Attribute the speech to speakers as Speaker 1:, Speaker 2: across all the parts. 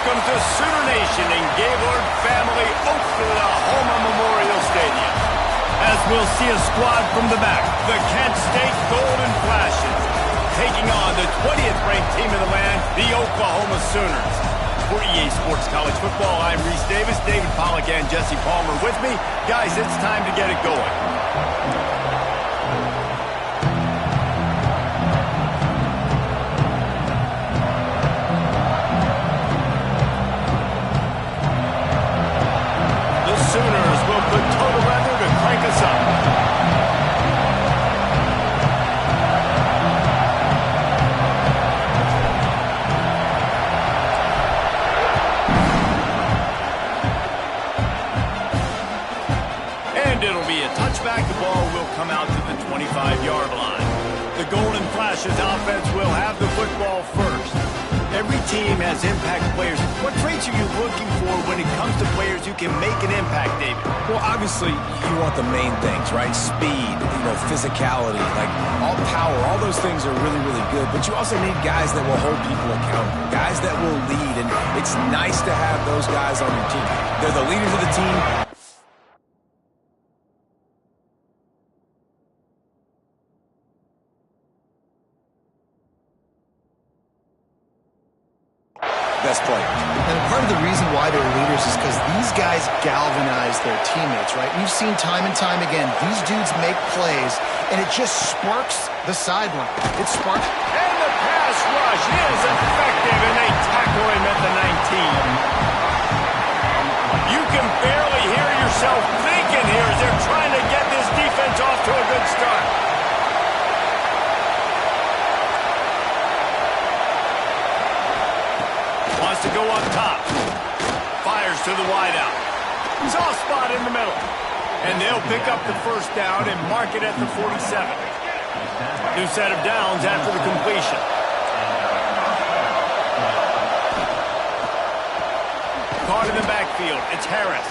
Speaker 1: welcomes the Sooner Nation and Gaylord family oath to the Houma Memorial Stadium. As we'll see a squad from the back, the Kent State Golden Flashes, taking on the 20th ranked team in the land, the Oklahoma Sooners. For EA Sports College Football, I'm Reese Davis, David Pollack, and Jesse Palmer with me. Guys, it's time to get it going. Sooners will put total weather to crank us up. And it'll be a touchback. The ball will come out to the 25-yard line. The Golden Flashes offense will have the football first. Every team has impact players. What traits are you looking for when it comes to players who can make an impact, David?
Speaker 2: Well, obviously, you want the main things, right? Speed, physicality, like all power, all those things are really, really good. But you also need guys that will hold people accountable, guys that will lead. And it's nice to have those guys on your team. They're the leaders of the team. Best players.
Speaker 3: And part of the reason why they're leaders is because these guys galvanize their teammates, right? We've seen time and time again, these dudes make plays, and it just sparks the sideline. It sparks.
Speaker 1: And the pass rush is effective, and they tackle him at the 19. You can barely hear yourself thinking here as they're trying to get this defense off to a good start. Wants to go up top. Fires to the wideout. Soft spot in the middle. And they'll pick up the first down and mark it at the 47. New set of downs after the completion. Caught in the backfield. It's Harris.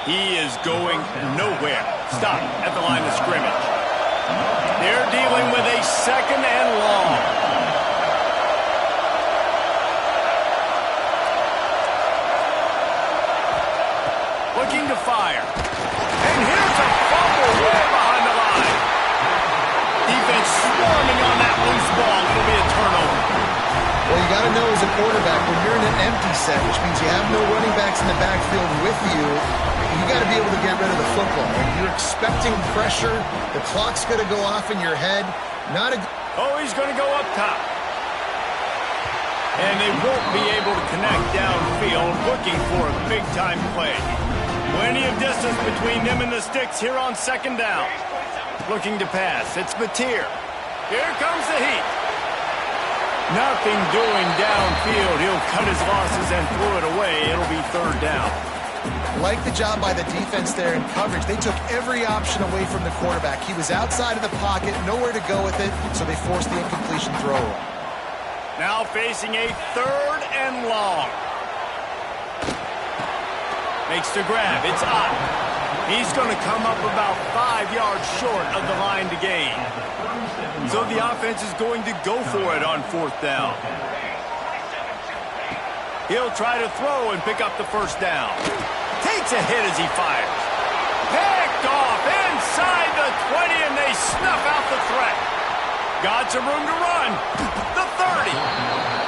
Speaker 1: He is going nowhere. Stop at the line of scrimmage. They're dealing with a second and long. Looking to fire. And here's a fumble way behind the line. Defense swarming on that loose ball. It'll be a turnover.
Speaker 3: Well, you got to know as a quarterback, when you're in an empty set, which means you have no running backs in the backfield with you, you got to be able to get rid of the football. You're expecting pressure. The clock's going to go off in your head.
Speaker 1: He's going to go up top. And they won't be able to connect downfield, looking for a big-time play. Plenty of distance between them and the sticks here on second down. Looking to pass. It's Mateer. Here comes the heat. Nothing doing downfield. He'll cut his losses and throw it away. It'll be third down.
Speaker 3: Like the job by the defense there in coverage. They took every option away from the quarterback. He was outside of the pocket, nowhere to go with it, so they forced the incompletion throw.
Speaker 1: Now facing a third and long. Makes the grab. It's up. He's going to come up about 5 yards short of the line to gain. So the offense is going to go for it on fourth down. He'll try to throw and pick up the first down. Takes a hit as he fires. Picked off inside the 20, and they snuff out the threat. Got some room to run. The 30.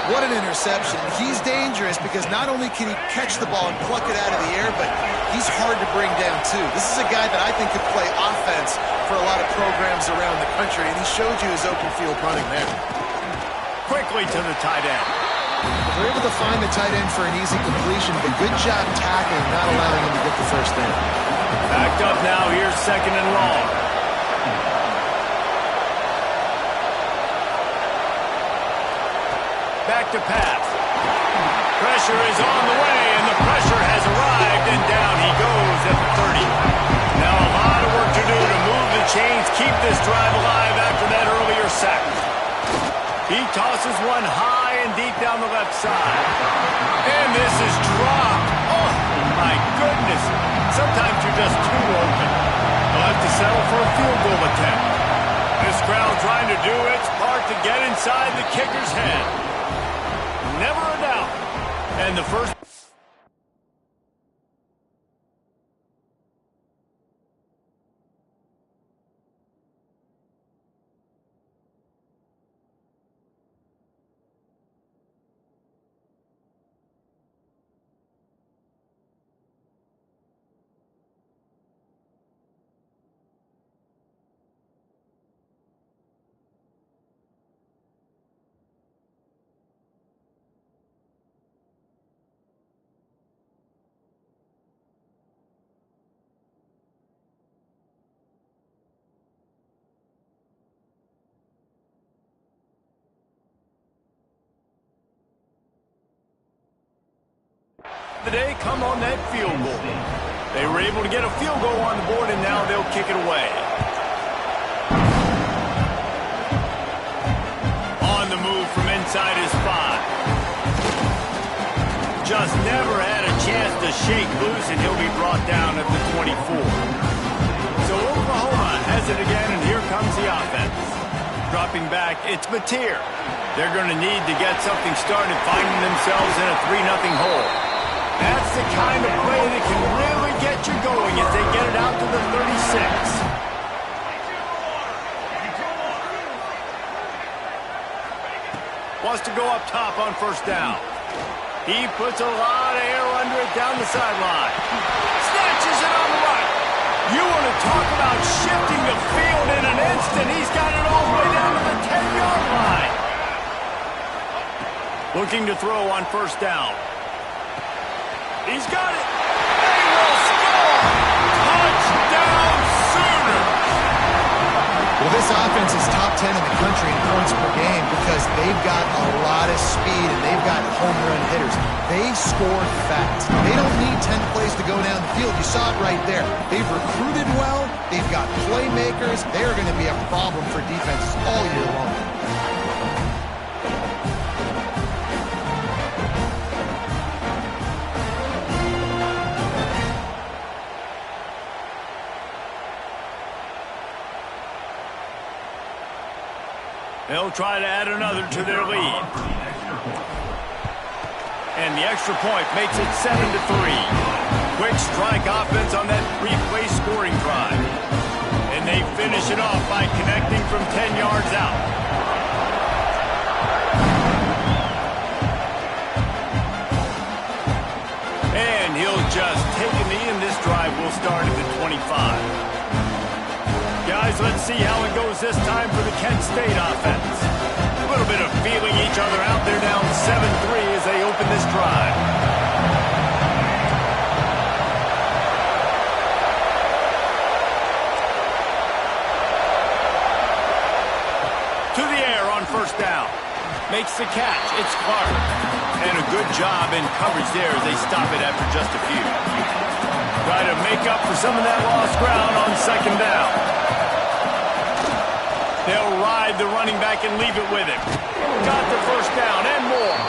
Speaker 3: What an interception. He's dangerous because not only can he catch the ball and pluck it out of the air, but he's hard to bring down too. This is a guy that I think could play offense for a lot of programs around the country, and he showed you his open field running there.
Speaker 1: Quickly to the tight end.
Speaker 3: They're able to find the tight end for an easy completion, but good job tackling, not allowing him to get the first down.
Speaker 1: Backed up now. Here's second and long. Back to pass. Pressure is on the way, and the pressure has arrived, and down he goes at the 30. Now a lot of work to do to move the chains, keep this drive alive after that earlier sack. He tosses one high and deep down the left side. And this is dropped. Oh, my goodness. Sometimes you're just too open. They'll have to settle for a field goal attempt. This crowd trying to do its part to get inside the kicker's head. Never a doubt. And the first... Today come on that field goal. They were able to get a field goal on the board, and now they'll kick it away. On the move from inside his 5. Just never had a chance to shake loose, and he'll be brought down at the 24. So Oklahoma has it again, and here comes the offense. Dropping back, it's Mateer. They're going to need to get something started, finding themselves in a 3-0 hole. That's the kind of play that can really get you going as they get it out to the 36. Wants to go up top on first down. He puts a lot of air under it down the sideline. Snatches it on the right. You want to talk about shifting the field in an instant. He's got it all the way down to the 10-yard line. Looking to throw on first down. He's got it. They will score. Touchdown Sooners.
Speaker 3: Well, this offense is top 10 in the country in points per game because they've got a lot of speed and they've got home run hitters. They score fast. They don't need 10 plays to go down the field. You saw it right there. They've recruited well. They've got playmakers. They're going to be a problem for defenses all year long.
Speaker 1: They'll try to add another to their lead. And the extra point makes it 7-3. Quick strike offense on that 3-play scoring drive. And they finish it off by connecting from 10 yards out. And he'll just take a knee, and this drive will start at the 25. Guys, let's see how it goes this time for the Kent State offense. A little bit of feeling each other out. They're down 7-3 as they open this drive. To the air on first down. Makes the catch. It's Clark. And a good job in coverage there as they stop it after just a few. Try to make up for some of that lost ground on second down. They'll ride the running back and leave it with him. Got the first down and more.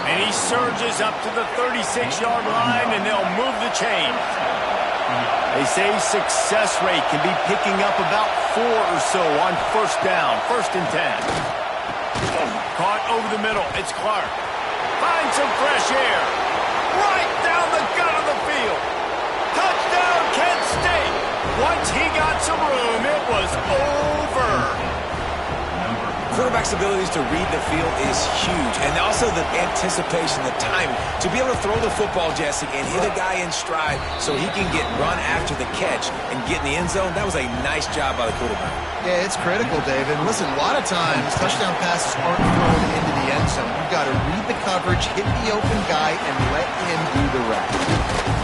Speaker 1: And he surges up to the 36-yard line, and they'll move the chains. They say success rate can be picking up about 4 or so on first down, 1st and 10. Caught over the middle. It's Clark. Finds some fresh air. Right down the gut of the field. Touchdown, Kent State. Once he got some room, it was over.
Speaker 2: Quarterback's abilities to read the field is huge, and also the anticipation, the time to be able to throw the football, Jesse, and hit a guy in stride so he can get run after the catch and get in the end zone. That was a nice job by the quarterback.
Speaker 3: Yeah, it's critical, David. Listen, a lot of times touchdown passes aren't thrown into the end zone. You've got to read the coverage, hit the open guy, and let him do the rest.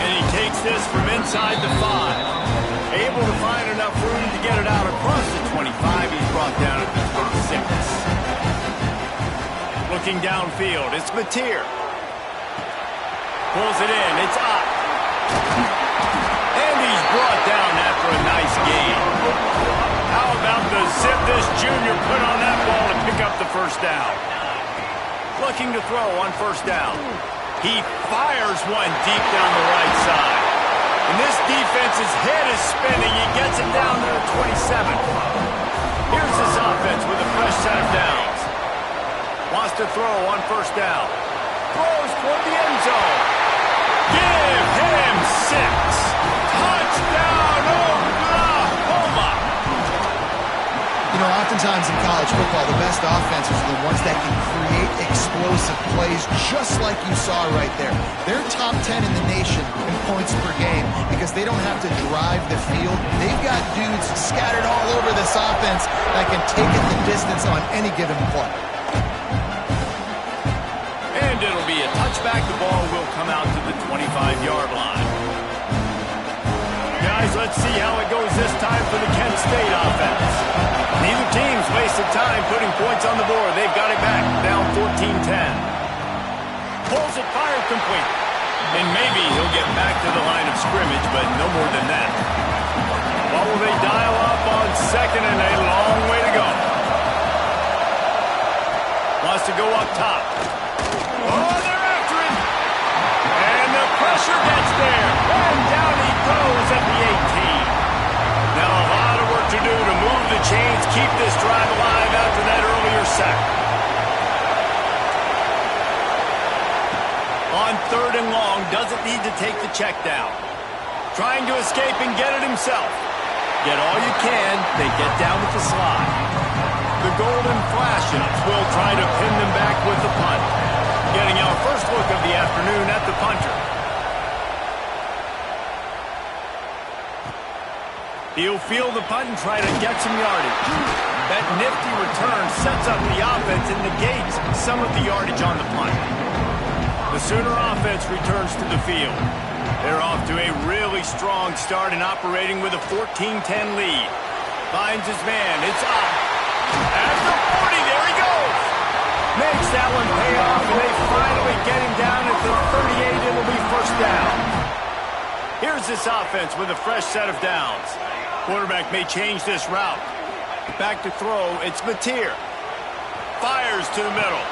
Speaker 1: And he takes this from inside the 5. Able to find enough room to get it out across the 25. He's brought down at the 36. Looking downfield, it's Mateer. Pulls it in, it's up. And he's brought down after a nice gain. How about the zip this junior put on that ball to pick up the first down? Looking to throw on first down. He fires one deep down the right side. And this defense's head is spinning. He gets it down to the 27. Here's this offense with a fresh set of downs. Wants to throw on first down. throws toward the end zone. Give him 6. Touchdown, Oklahoma!
Speaker 3: You know, oftentimes in college football, the best offenses are the ones that can create explosive plays just like you saw right there. They're top 10 in the nation in points per game because they don't have to drive the field. They've got dudes scattered all over this offense that can take it the distance on any given play.
Speaker 1: And it'll be a touchback. The ball will come out to the 25-yard line. Guys, let's see how it goes this time for the Kent State offense. Neither team's wasted time putting points on the board. They've got it back, down 14-10. Pulls it, fire complete. And maybe he'll get back to the line of scrimmage, but no more than that. What will they dial up on second and a long way to go? Wants to go up top. Oh, they're after him. And the pressure gets there. And down he goes at the 18. Now a lot of work to do to move the chains, keep this drive alive after that earlier sack. On 3rd and long, doesn't need to take the check down. Trying to escape and get it himself. Get all you can, then get down with the slide. The Golden Flashes will try to pin them back with the punt. Getting our first look of the afternoon at the punter. He'll field the punt and try to get some yardage. That nifty return sets up the offense and negates some of the yardage on the punt. The Sooner offense returns to the field. They're off to a really strong start and operating with a 14-10 lead. Finds his man. It's up. At the 40, there he goes. Makes that one pay off, and they finally get him down at the 38. It'll be first down. Here's this offense with a fresh set of downs. Quarterback may change this route. Back to throw, it's Mateer. Fires to the middle.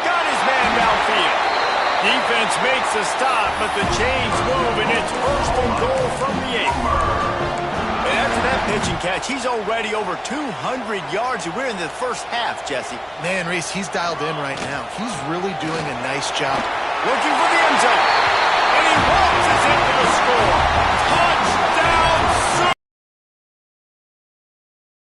Speaker 1: Got his man downfield. Defense makes a stop, but the chains move, and it's first and goal from the 8. And after that pitch and catch, he's already over 200 yards, and we're in the first half, Jesse.
Speaker 3: Man, Reese, he's dialed in right now. He's really doing a nice job.
Speaker 1: Looking for the end zone. And he waltzes into the score. Touchdown, Sooners!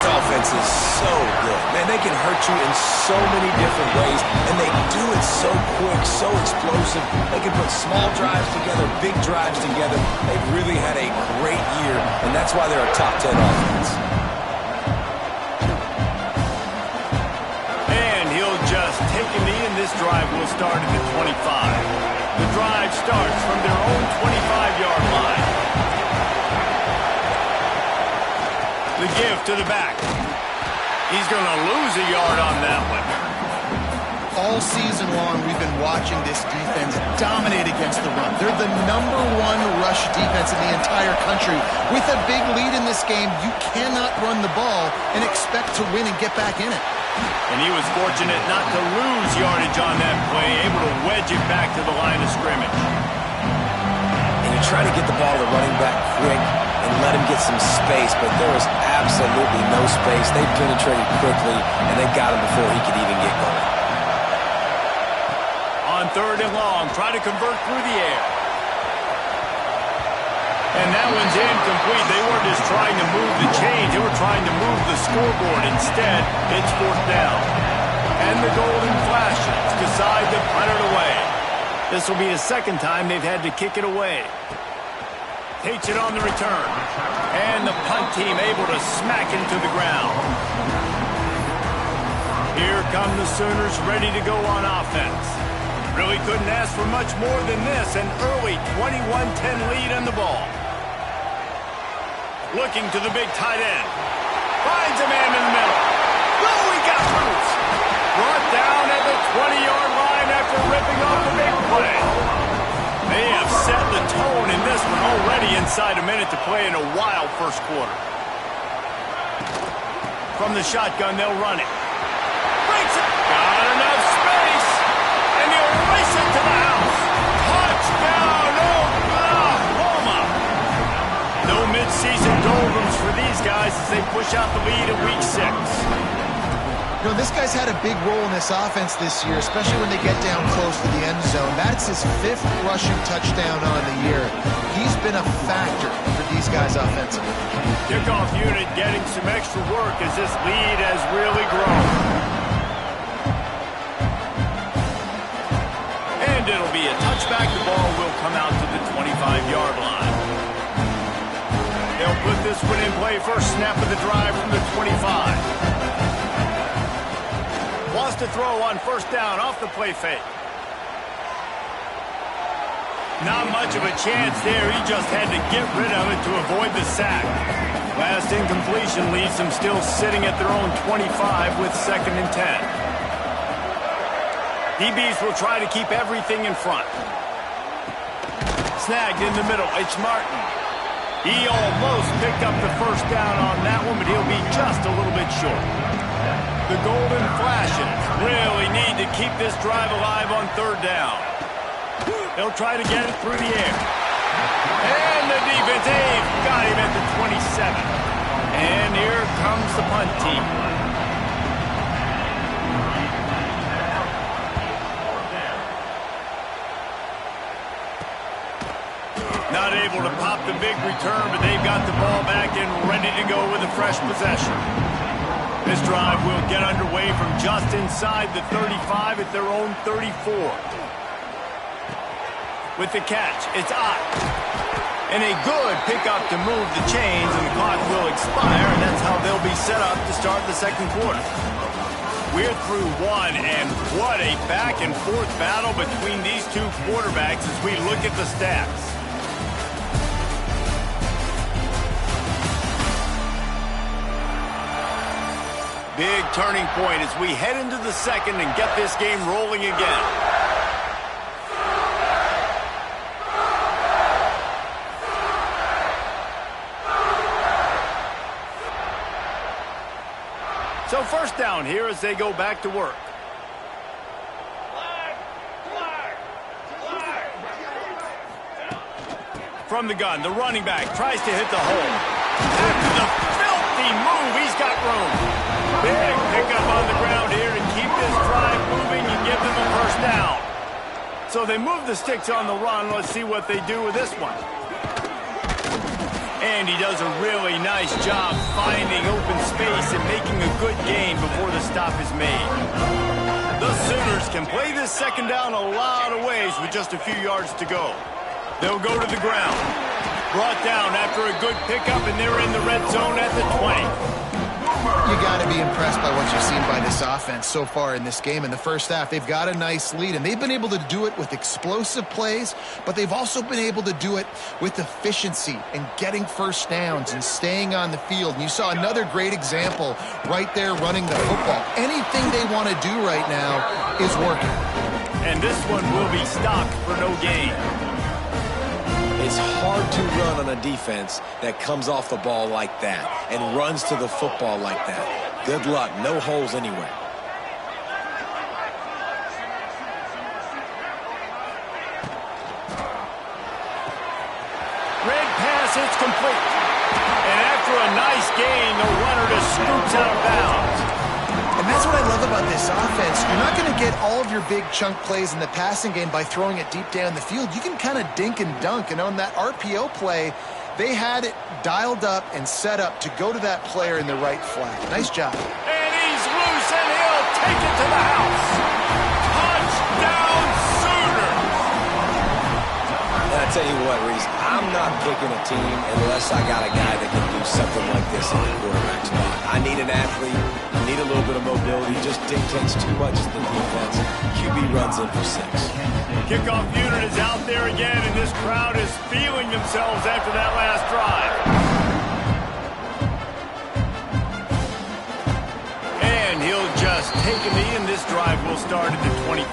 Speaker 2: Offense is so good. Man, they can hurt you in so many different ways, and they do it so quick, so explosive. They can put small drives together, big drives together. They've really had a great year, and that's why they're a top 10 offense.
Speaker 1: And he'll just take a knee, and this drive will start at the 25. The drive starts from their own 25-yard line. The give to the back. He's going to lose a yard on that one.
Speaker 3: All season long, we've been watching this defense dominate against the run. They're the #1 rush defense in the entire country. With a big lead in this game, you cannot run the ball and expect to win and get back in it.
Speaker 1: And he was fortunate not to lose yardage on that play, able to wedge it back to the line of scrimmage.
Speaker 2: And you try to get the ball to running back quick and let him get some space, but there was absolutely no space. They penetrated quickly, and they got him before he could even get going.
Speaker 1: On 3rd and long, try to convert through the air. And that one's incomplete. They weren't just trying to move the chains. They were trying to move the scoreboard. Instead, it's 4th down. And the Golden Flashes decide to punt it away. This will be the second time they've had to kick it away. Takes it on the return. And the punt team able to smack it into the ground. Here come the Sooners ready to go on offense. Really couldn't ask for much more than this. An early 21-10 lead on the ball. Looking to the big tight end. Finds a man in the middle. Oh, he got loose. Brought down at the 20-yard line after ripping off the big play. They have set the tone in this one already inside a minute to play in a wild first quarter. From the shotgun, they'll run it. Breaks it. Got enough space. And he'll race it to the house. Touchdown, Oklahoma. No midseason doldrums for these guys as they push out the lead in Week 6.
Speaker 3: You know, this guy's had a big role in this offense this year, especially when they get down close to the end zone. That's his 5th rushing touchdown on the year. He's been a factor for these guys offensively.
Speaker 1: Kickoff unit getting some extra work as this lead has really grown. And it'll be a touchback. The ball will come out to the 25-yard line. They'll put this one in play. First snap of the drive from the 25. Wants to throw on first down off the play fake. Not much of a chance there. He just had to get rid of it to avoid the sack. Last incompletion leaves them still sitting at their own 25 with 2nd and 10. DBs will try to keep everything in front. Snagged in the middle. It's Martin. He almost picked up the first down on that one, but he'll be just a little bit short. The golden flashes really need to keep this drive alive on 3rd down. They'll try to get it through the air. And the defense, they've got him at the 27. And here comes the punt team. Not able to pop the big return, but they've got the ball back and ready to go with a fresh possession. This drive will get underway from just inside the 35 at their own 34. With the catch, it's Ott. And a good pickup to move the chains, and the clock will expire, and that's how they'll be set up to start the 2nd quarter. We're through one, and what a back-and-forth battle between these two quarterbacks as we look at the stats. Big turning point as we head into the 2nd and get this game rolling again. So first down here as they go back to work. From the gun, the running back tries to hit the hole. After the filthy move, he's got room. Big pickup on the ground here to keep this drive moving and give them a first down. So they move the sticks on the run. Let's see what they do with this one. And he does a really nice job finding open space and making a good gain before the stop is made. The Sooners can play this 2nd down a lot of ways with just a few yards to go. They'll go to the ground. Brought down after a good pickup, and they're in the red zone at the 20.
Speaker 3: You got to be impressed by what you've seen by this offense so far in this game. In the first half, they've got a nice lead, and they've been able to do it with explosive plays, but they've also been able to do it with efficiency and getting first downs and staying on the field. And you saw another great example right there running the football. Anything they want to do right now is working.
Speaker 1: And this one will be stopped for no gain.
Speaker 2: It's hard to run on a defense that comes off the ball like that and runs to the football like that. Good luck. No holes anywhere.
Speaker 1: Red pass, it's complete. And after a nice gain, the runner just scoots out of bounds.
Speaker 3: And that's what I love about this offense. You're not going to get all of your big chunk plays in the passing game by throwing it deep down the field. You can kind of dink and dunk. And on that RPO play, they had it dialed up and set up to go to that player in the right flat. Nice job.
Speaker 1: And he's loose, and he'll take it to the house. Touchdown, Sooners!
Speaker 2: I tell you what, Reese, I'm not picking a team unless I got a guy that can do something like this in the quarterback spot. I need an athlete. I need a little bit of mobility. Just dictates too much to the defense. QB runs in for 6.
Speaker 1: Kickoff unit is out there again, and this crowd is feeling themselves after that last drive. And he'll just take a knee, and this drive will start at the 25.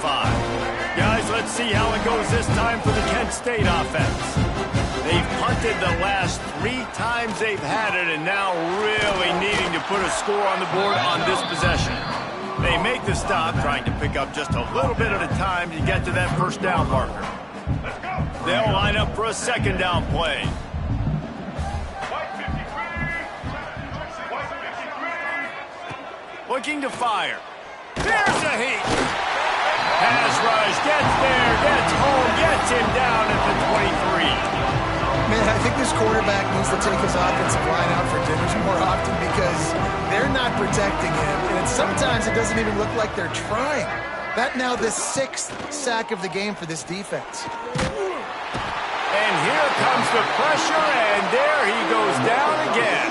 Speaker 1: Guys, let's see how it goes this time for the Kent State offense. They've punted the last 3 times they've had it, and now really needing to put a score on the board on this possession. They make the stop, trying to pick up just a little bit at a time to get to that first down marker. They'll line up for a 2nd down play. Looking to fire. There's a heat. Pass rush, gets there, gets home, gets him down at the 23.
Speaker 3: Man, I think this quarterback needs to take his offensive line out for dinners more often because they're not protecting him. And sometimes it doesn't even look like they're trying. That now the 6th sack of the game for this defense.
Speaker 1: And here comes the pressure, and there he goes down again.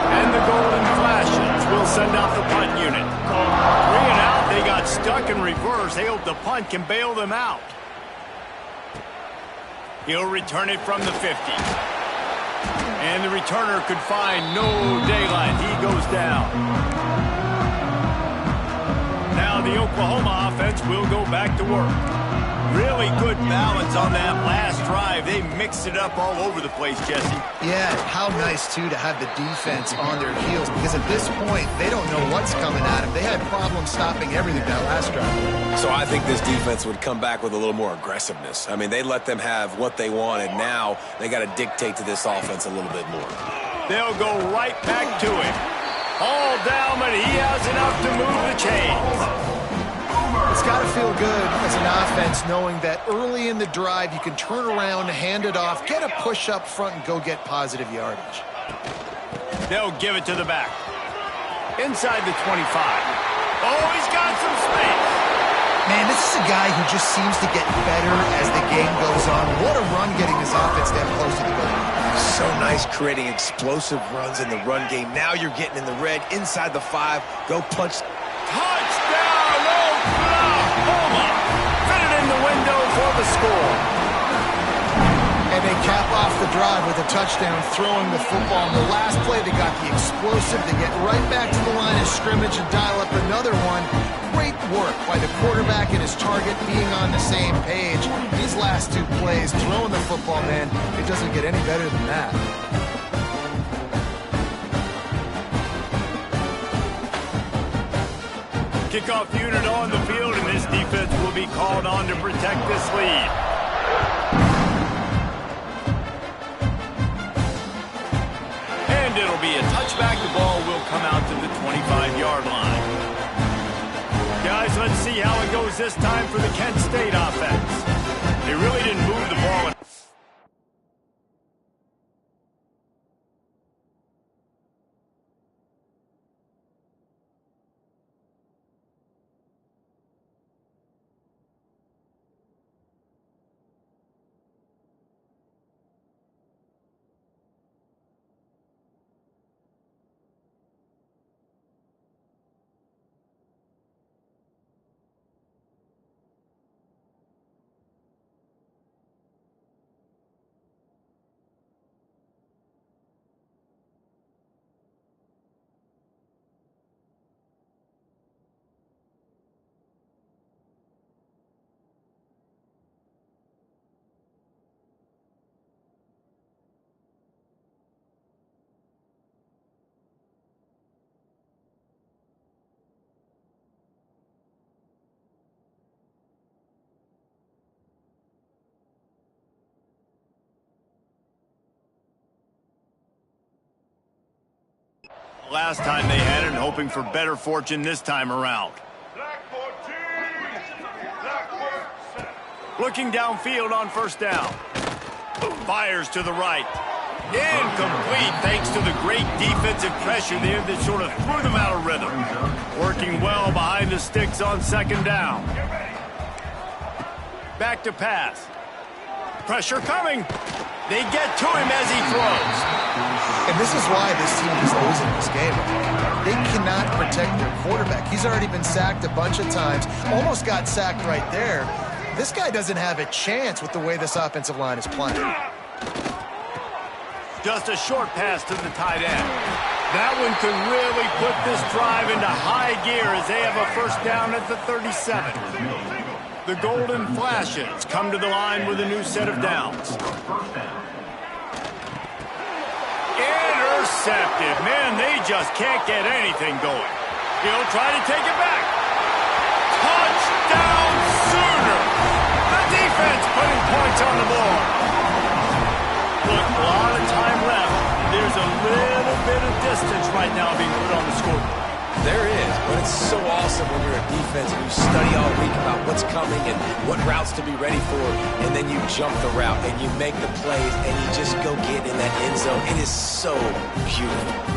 Speaker 1: And the Golden Flashes will send out the punt unit. 3 and out, they got stuck in reverse. They hope the punt can bail them out. He'll return it from the 50. And the returner could find no daylight. He goes down. Now the Oklahoma offense will go back to work. Really good balance on that last drive. They mixed it up all over the place, Jesse.
Speaker 3: Yeah, how nice, too, to have the defense on their heels because at this point, they don't know what's coming at them. They had problems stopping everything that last drive.
Speaker 2: So I think this defense would come back with a little more aggressiveness. I mean, they let them have what they wanted. Now they got to dictate to this offense a little bit more.
Speaker 1: They'll go right back to him. All down, but he has enough to move the chains.
Speaker 3: It's got to feel good as an offense knowing that early in the drive you can turn around, hand it off, get a push up front, and go get positive yardage.
Speaker 1: They'll give it to the back. Inside the 25. Oh, he's got some space.
Speaker 3: Man, this is a guy who just seems to get better as the game goes on. What a run getting his offense that close to the goal.
Speaker 2: So nice creating explosive runs in the run game. Now you're getting in the red inside the 5. Go punch.
Speaker 1: Touchdown, Oklahoma! Fit it in the window for the score.
Speaker 3: And they cap off the drive with a touchdown, throwing the football. In the last play, they got the explosive. They get right back to the line of scrimmage and dial up another one. Great work by the quarterback and his target being on the same page. These last 2 plays, throwing the football, man, it doesn't get any better than that.
Speaker 1: Kickoff unit on the field, and this defense will be called on to protect this lead. And it'll be a touchback. The ball will come out to the 25-yard line. Guys, let's see how it goes this time for the Kent State offense. They really didn't move the ball. Last time they had it, and hoping for better fortune this time around. Looking downfield on first down. Fires to the right. Incomplete thanks to the great defensive pressure there that sort of threw them out of rhythm. Working well behind the sticks on second down. Back to pass. Pressure coming. They get to him as he throws.
Speaker 3: And this is why this team is losing this game. They cannot protect their quarterback. He's already been sacked a bunch of times. Almost got sacked right there. This guy doesn't have a chance with the way this offensive line is playing.
Speaker 1: Just a short pass to the tight end. That one could really put this drive into high gear as they have a first down at the 37. The Golden Flashes come to the line with a new set of downs. Intercepted. Man, they just can't get anything going. He'll try to take it back. Touchdown Sooners! The defense putting points on the board. Look, a lot of time left. There's a little bit of distance right now being put on the scoreboard.
Speaker 2: There is, but it's so awesome when you're a defense and you study all week about what's coming and what routes to be ready for, and then you jump the route and you make the plays and you just go get in that end zone. It is so beautiful.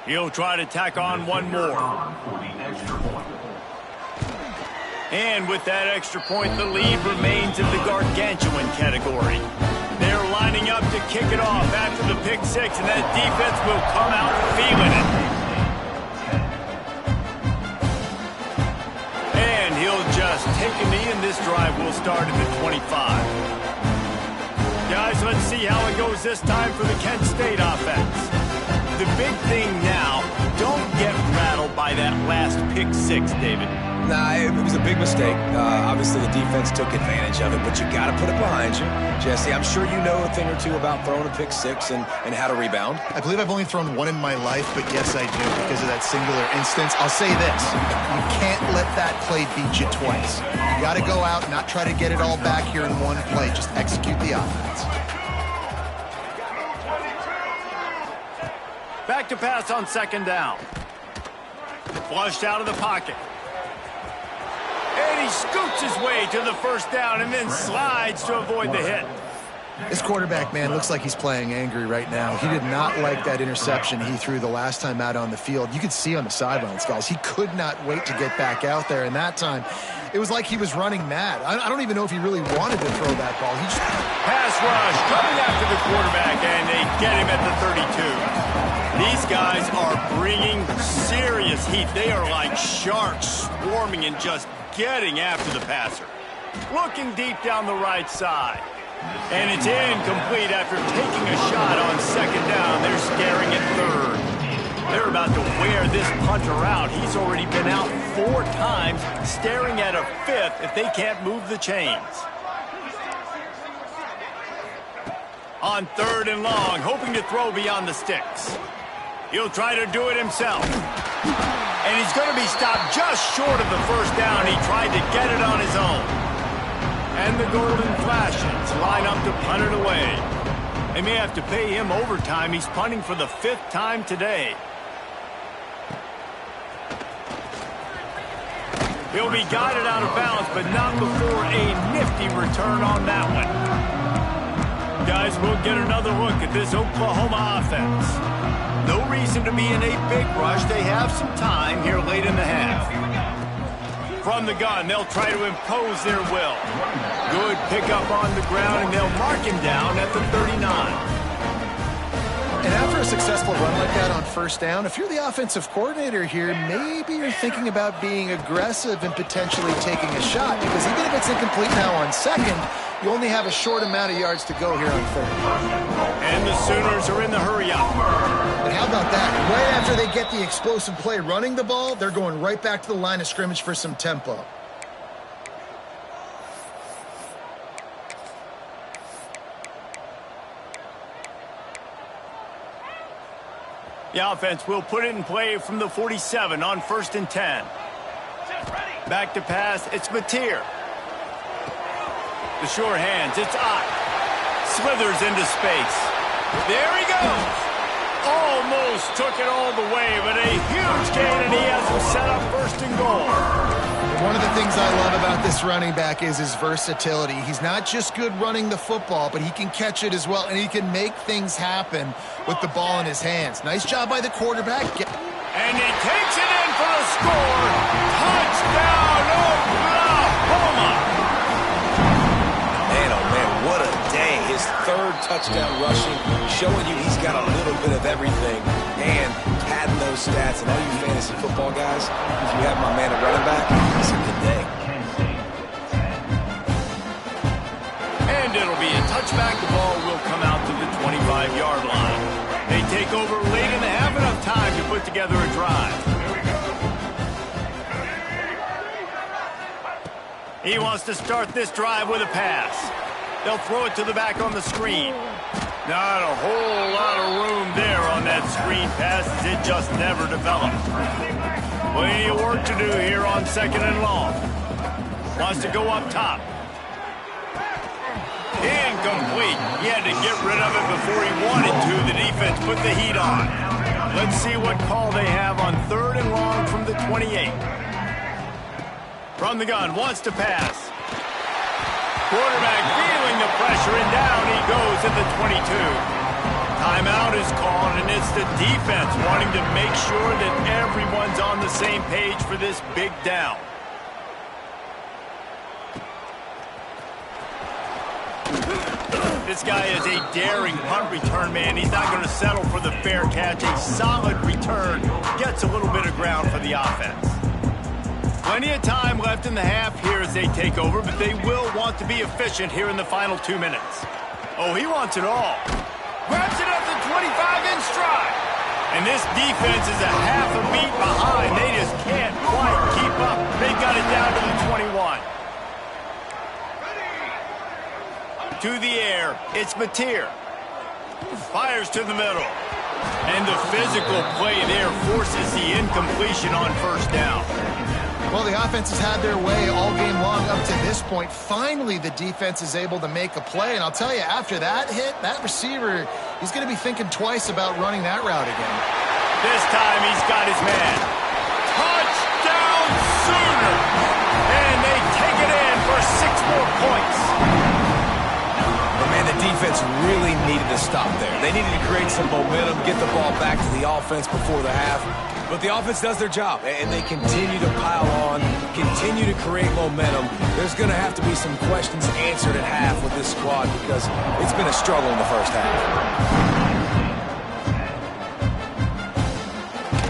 Speaker 1: He'll try to tack on one more. And with that extra point, the lead remains in the gargantuan category. They're lining up to kick it off after the pick six, and that defense will come out feeling it. And he'll just take a knee, and this drive will start at the 25. Guys, let's see how it goes this time for the Kent State offense. The big thing now, don't get rattled by that last pick six, David.
Speaker 2: Nah, it was a big mistake. Obviously, the defense took advantage of it, but you got to put it behind you. Jesse, I'm sure you know a thing or two about throwing a pick six and how to rebound.
Speaker 3: I believe I've only thrown one in my life, but yes, I do because of that singular instance. I'll say this. You can't let that play beat you twice. You got to go out and not try to get it all back here in one play. Just execute the offense.
Speaker 1: Back to pass on second down. Flushed out of the pocket. And he scoots his way to the first down and then slides to avoid the hit.
Speaker 3: This quarterback, man, looks like he's playing angry right now. He did not like that interception he threw the last time out on the field. You could see on the sidelines, guys, he could not wait to get back out there. And that time, it was like he was running mad. I don't even know if he really wanted to throw that ball. He just...
Speaker 1: Pass rush coming after the quarterback, and they get him at the 32. These guys are bringing serious heat. They are like sharks swarming and just getting after the passer. Looking deep down the right side. And it's incomplete after taking a shot on second down. They're staring at third. They're about to wear this punter out. He's already been out 4 times, staring at a fifth if they can't move the chains. On third and long, hoping to throw beyond the sticks. He'll try to do it himself. And he's going to be stopped just short of the first down. He tried to get it on his own. And the golden flashes line up to punt it away. They may have to pay him overtime. He's punting for the 5th time today. He'll be guided out of bounds, but not before a nifty return on that one. Guys, we'll get another look at this Oklahoma offense. No reason to be in a big rush. They have some time here late in the half. From the gun, they'll try to impose their will. Good pickup on the ground, and they'll mark him down at the 39.
Speaker 3: And after a successful run like that on first down, if you're the offensive coordinator here, maybe you're thinking about being aggressive and potentially taking a shot, because even if it's incomplete now on second, you only have a short amount of yards to go here on third.
Speaker 1: And the Sooners are in the hurry-up.
Speaker 3: And how about that? Right after they get the explosive play running the ball, they're going right back to the line of scrimmage for some tempo.
Speaker 1: The offense will put it in play from the 47 on 1st and 10. Back to pass, it's Mateer. The sure hands, it's Ott. Slithers into space. There he goes. Almost took it all the way, but a huge gain, and he has him set up 1st and goal.
Speaker 3: One of the things I love about this running back is his versatility. He's not just good running the football, but he can catch it as well, and he can make things happen with the ball in his hands. Nice job by the quarterback.
Speaker 1: And he takes it in for the score. Touchdown, Oklahoma!
Speaker 2: Man, oh man, what a day. His 3rd touchdown rushing, showing you he's got a little bit of everything. And padding those stats, and all you fantasy football guys, if you have my man at running back, it's a good day.
Speaker 1: And it'll be a touchback. The ball will come out to the 25-yard line. They take over late in the half, enough time to put together a drive. He wants to start this drive with a pass. They'll throw it to the back on the screen. Not a whole lot of room there on that screen pass as it just never developed. Plenty of work to do here on 2nd and long. Wants to go up top. Incomplete. He had to get rid of it before he wanted to. The defense put the heat on. Let's see what call they have on 3rd and long from the 28. From the gun, wants to pass. Quarterback feeling the pressure, and down he goes at the 22. Timeout is called, and it's the defense wanting to make sure that everyone's on the same page for this big down. This guy is a daring punt return man. He's not going to settle for the fair catch. A solid return gets a little bit of ground for the offense. Plenty of time left in the half here as they take over, but they will want to be efficient here in the final 2 minutes. Oh, he wants it all. Grabs it up the 25 in stride. And this defense is a half a beat behind. They just can't quite keep up. They've got it down to the 21. To the air, it's Mateer. Fires to the middle. And the physical play there forces the incompletion on 1st down.
Speaker 3: Well, the offense has had their way all game long up to this point. Finally, the defense is able to make a play. And I'll tell you, after that hit, that receiver, he's going to be thinking twice about running that route again.
Speaker 1: This time he's got his man. Touchdown Sooner! And they take it in for 6 more points.
Speaker 2: But man, the defense really needed to stop there. They needed to create some momentum, get the ball back to the offense before the half. But the offense does their job, and they continue to pile on, continue to create momentum. There's going to have to be some questions answered at half with this squad because it's been a struggle in the first half.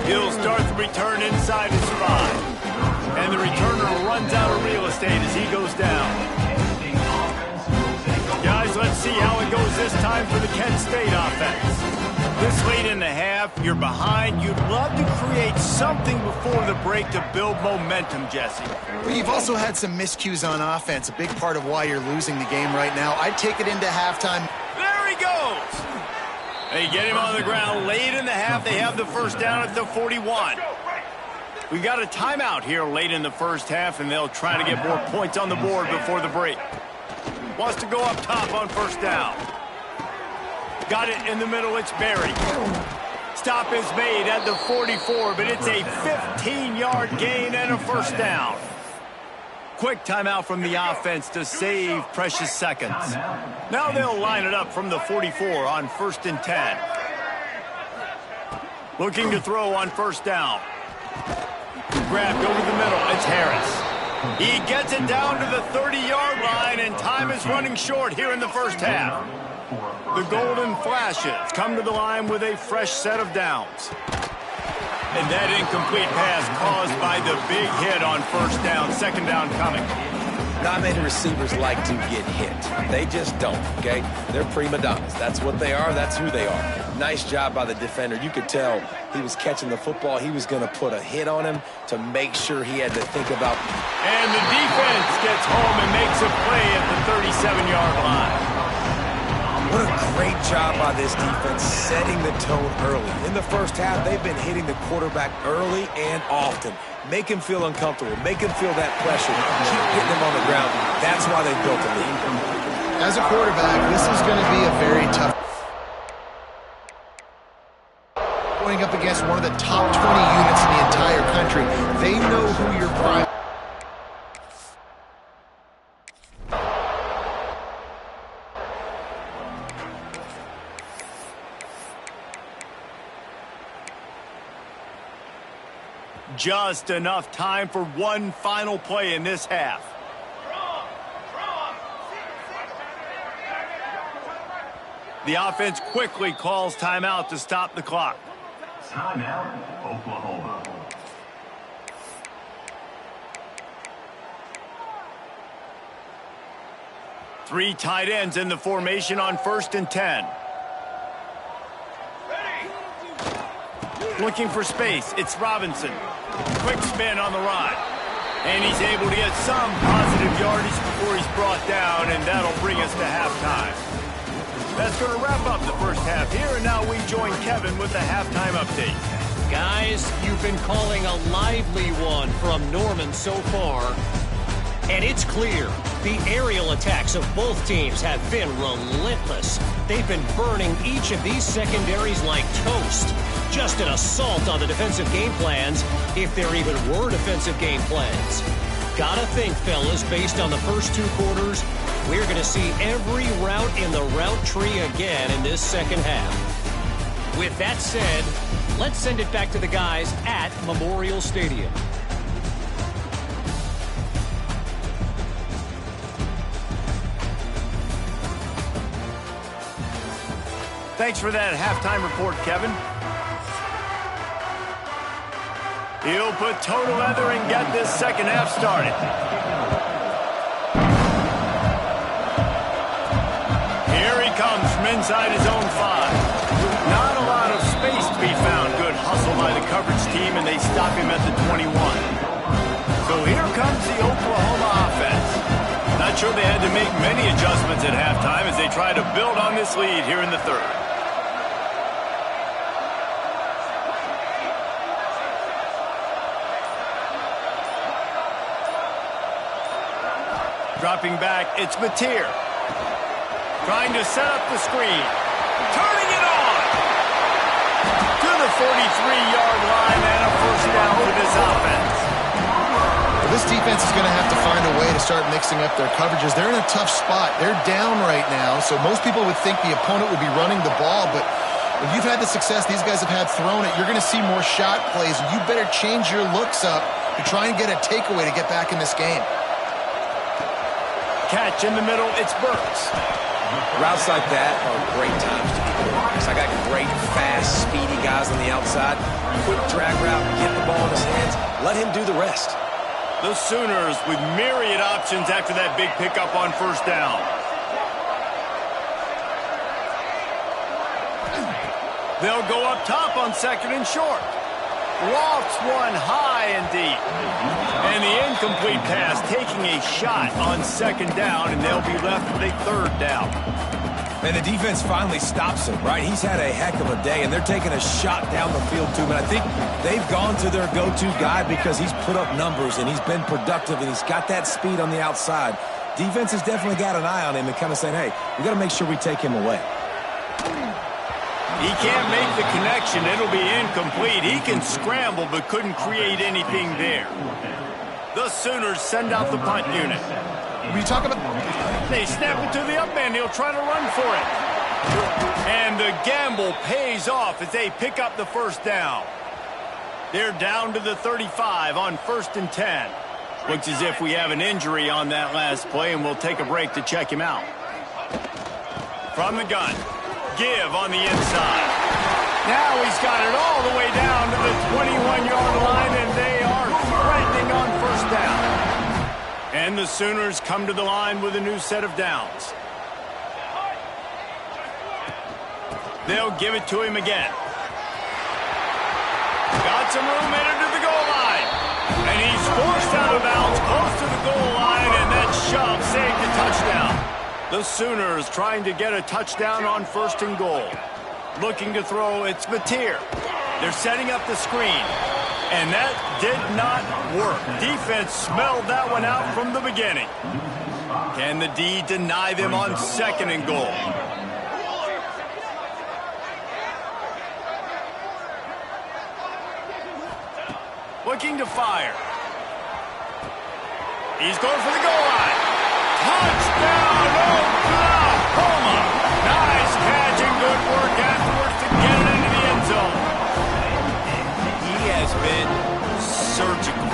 Speaker 1: He'll start the return inside his 5. And the returner runs out of real estate as he goes down. Guys, let's see how it goes this time for the Kent State offense. This late in the half, you're behind. You'd love to create something before the break to build momentum, Jesse.
Speaker 3: Well, you've also had some miscues on offense, a big part of why you're losing the game right now. I'd take it into halftime.
Speaker 1: There he goes. They get him on the ground late in the half. They have the 1st down at the 41. We got a timeout here late in the 1st half, and they'll try to get more points on the board before the break. Wants to go up top on 1st down. Got it in the middle, it's Barry. Stop is made at the 44, but it's a 15-yard gain and a 1st down. Quick timeout from the offense to save precious seconds. Now they'll line it up from the 44 on 1st and 10. Looking to throw on 1st down. Grabbed over the middle, it's Harris. He gets it down to the 30-yard line, and time is running short here in the 1st half. The Golden Flashes come to the line with a fresh set of downs. And that incomplete pass caused by the big hit on 1st down, 2nd down coming.
Speaker 2: Not many receivers like to get hit. They just don't, okay? They're prima donnas. That's what they are. That's who they are. Nice job by the defender. You could tell he was catching the football. He was going to put a hit on him to make sure he had to think about.
Speaker 1: And the defense gets home and makes a play at the 37-yard line.
Speaker 2: What a great job by this defense setting the tone early. In the 1st half, they've been hitting the quarterback early and often. Make him feel uncomfortable. Make him feel that pressure. Keep getting him on the ground. That's why they built a lead.
Speaker 3: As a quarterback, this is going to be a very tough. Going up against one of the top 20 units in the entire country. They know who your prime.
Speaker 1: Just enough time for one final play in this half. The offense quickly calls timeout to stop the clock.
Speaker 4: Timeout, Oklahoma.
Speaker 1: Three tight ends in the formation on 1st and 10. Looking for space, it's Robinson. Quick spin on the run. And he's able to get some positive yardage before he's brought down, and that'll bring us to halftime. That's going to wrap up the first half here, and now we join Kevin with the halftime update.
Speaker 5: Guys, you've been calling a lively one from Norman so far. And it's clear, the aerial attacks of both teams have been relentless. They've been burning each of these secondaries like toast. Just an assault on the defensive game plans, if there even were defensive game plans. Gotta think, fellas, based on the first two quarters, we're going to see every route in the route tree again in this second half. With that said, let's send it back to the guys at Memorial Stadium.
Speaker 1: Thanks for that halftime report, Kevin. He'll put toe to leather and get this second half started. Here he comes from inside his own 5. Not a lot of space to be found. Good hustle by the coverage team, and they stop him at the 21. So here comes the Oklahoma offense. Not sure they had to make many adjustments at halftime as they try to build on this lead here in the third. Dropping back, it's Mateer. Trying to set up the screen. Turning it on! To the 43-yard line and a first down for this offense.
Speaker 3: Well, this defense is going to have to find a way to start mixing up their coverages. They're in a tough spot. They're down right now, so most people would think the opponent would be running the ball, but if you've had the success these guys have had throwing it, you're going to see more shot plays. You better change your looks up to try and get a takeaway to get back in this game.
Speaker 1: Catch in the middle, it's Burks.
Speaker 2: Routes like that are great times to be quarterbacks. I got great, fast, speedy guys on the outside. Quick drag route, get the ball in his hands, let him do the rest.
Speaker 1: The Sooners with myriad options after that big pickup on first down. They'll go up top on second and short. Lofts one high and deep. And the incomplete pass taking a shot on second down, and they'll be left with a third down.
Speaker 2: And the defense finally stops him, right? He's had a heck of a day, and they're taking a shot down the field to him. And I think they've gone to their go-to guy because he's put up numbers, and he's been productive, and he's got that speed on the outside. Defense has definitely got an eye on him and kind of saying, hey, we got to make sure we take him away.
Speaker 1: He can't make the connection. It'll be incomplete. He can scramble but couldn't create anything there. The Sooners send out the punt unit.
Speaker 3: When you talk about...
Speaker 1: They snap it to the up end. He'll try to run for it. And the gamble pays off as they pick up the first down. They're down to the 35 on 1st and 10. Looks as if we have an injury on that last play, and we'll take a break to check him out. From the gun. Give on the inside. Now he's got it all the way down to the 21-yard line, and they are threatening on first down. And the Sooners come to the line with a new set of downs. They'll give it to him again. Got some room headed to the goal line. And he's forced out of bounds close to the goal line, and that shove saved the touchdown. The Sooners trying to get a touchdown on 1st and goal. Looking to throw, it's Mateer. They're setting up the screen. And that did not work. Defense smelled that one out from the beginning. Can the D deny them on 2nd and goal? Looking to fire. He's going for the goal line. Touchdown, Oklahoma! Nice catch and good work afterwards to get it into the end zone. He has been surgical.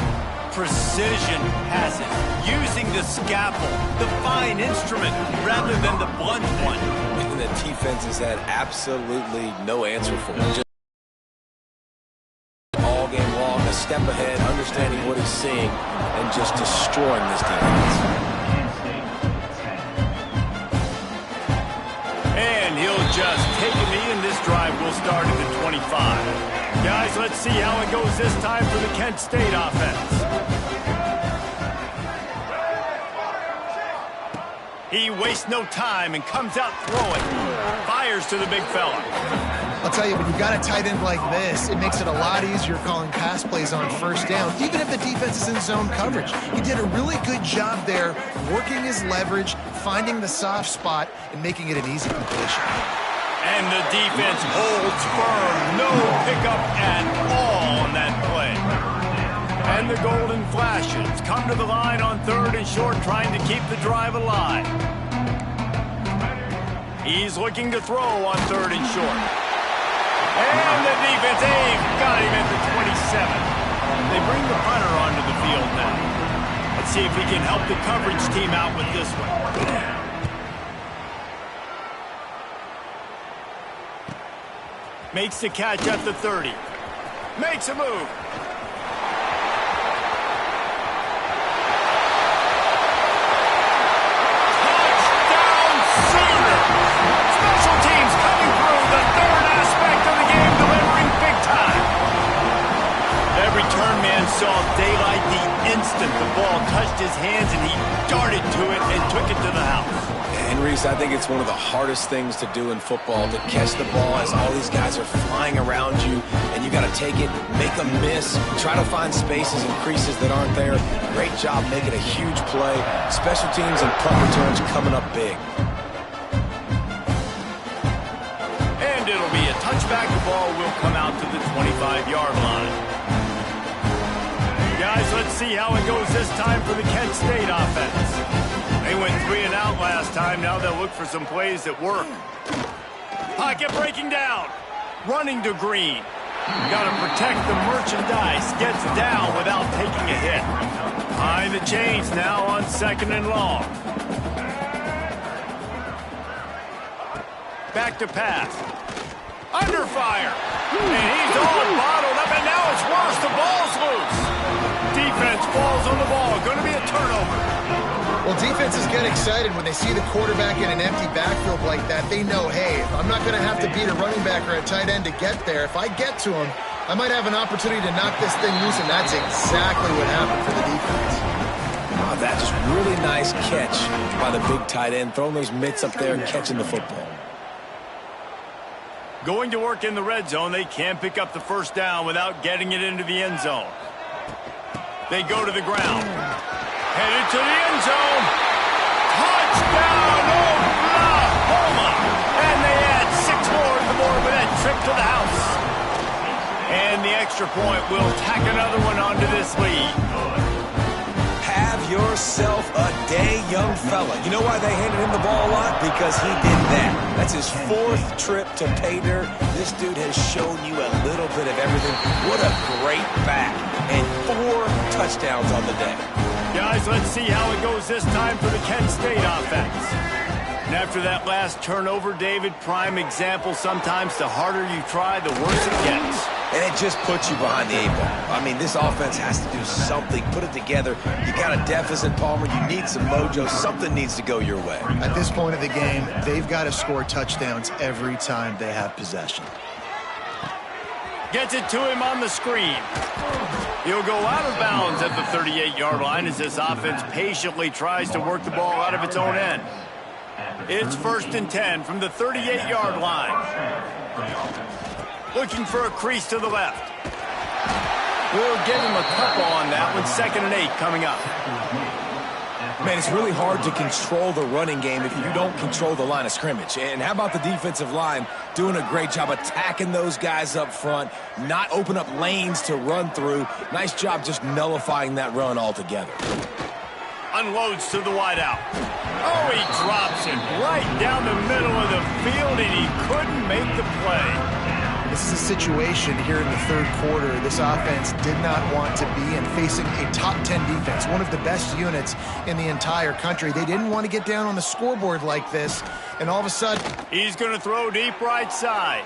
Speaker 1: Precision passing. Using the scalpel, the fine instrument, rather than the blunt one.
Speaker 2: And the defense has had absolutely no answer for him. All game long, a step ahead, understanding what he's seeing, and just destroying this defense.
Speaker 1: Just take a knee, and this drive will start at the 25. Guys, let's see how it goes this time for the Kent State offense. He wastes no time and comes out throwing. Fires to the big fella.
Speaker 3: I'll tell you, when you've got a tight end like this, it makes it a lot easier calling pass plays on first down, even if the defense is in zone coverage. He did a really good job there, working his leverage, finding the soft spot, and making it an easy completion.
Speaker 1: And the defense holds firm. No pickup at all on that play. And the golden flashes come to the line on 3rd and short, trying to keep the drive alive. He's looking to throw on 3rd and short. And the defense, they've got him at the 27. They bring the punter onto the field now. Let's see if he can help the coverage team out with this one. Makes the catch at the 30. Makes a move. Touchdown Sooners! Special teams coming through, the 3rd aspect of the game, delivering big time. Every turn man saw daylight the instant the ball touched his hands, and he darted to it and took it to the house.
Speaker 2: And Reese, I think it's one of the hardest things to do in football, to catch the ball as all these guys are flying around you, and you got to take it, make a miss, try to find spaces and creases that aren't there. Great job making a huge play. Special teams and punt returns coming up big.
Speaker 1: And it'll be a touchback. The ball will come out to the 25-yard line. Guys, let's see how it goes this time for the Kent State offense. They went 3 and out last time. Now they'll look for some plays that work. Pocket breaking down. Running to Green. Got to protect the merchandise. Gets down without taking a hit. Behind the chains now on 2nd and long. Back to pass. Under fire. And he's all bottled up, and now it's worse. The ball's loose. Defense falls on the ball. Going to be a turnover.
Speaker 3: Well, defenses get excited when they see the quarterback in an empty backfield like that. They know, hey, I'm not going to have to beat a running back or a tight end to get there. If I get to him, I might have an opportunity to knock this thing loose, and that's exactly what happened for the defense.
Speaker 2: Oh, that's just really nice catch by the big tight end, throwing those mitts up there and catching the football.
Speaker 1: Going to work in the red zone. They can't pick up the first down without getting it into the end zone. They go to the ground. Headed to the end zone. Touchdown, Oklahoma! And they add 6 more to the board with that trip to the house. And the extra point will tack another one onto this lead.
Speaker 2: Have yourself a day, young fella. You know why they handed him the ball a lot? Because he did that. That's his 4th trip to pay dirt. This dude has shown you a little bit of everything. What a great back. And 4 touchdowns on the day.
Speaker 1: Guys, let's see how it goes this time for the Kent State offense. And after that last turnover, David, prime example, sometimes the harder you try, the worse it gets.
Speaker 2: And it just puts you behind the 8-ball. I mean, this offense has to do something, put it together. You got a deficit, Palmer. You need some mojo. Something needs to go your way.
Speaker 3: At this point of the game, they've got to score touchdowns every time they have possession.
Speaker 1: Gets it to him on the screen. He'll go out of bounds at the 38-yard line as this offense patiently tries to work the ball out of its own end. It's 1st and 10 from the 38-yard line. Looking for a crease to the left. We'll give him a couple on that one. 2nd and 8 coming up.
Speaker 2: Man, it's really hard to control the running game if you don't control the line of scrimmage. And how about the defensive line doing a great job attacking those guys up front, not open up lanes to run through. Nice job just nullifying that run altogether.
Speaker 1: Unloads to the wideout. Oh, he drops it right down the middle of the field, and he couldn't make the play.
Speaker 3: This is a situation here in the 3rd quarter this offense did not want to be in, facing a top 10 defense, one of the best units in the entire country. They didn't want to get down on the scoreboard like this, and all of a sudden...
Speaker 1: He's going to throw deep right side.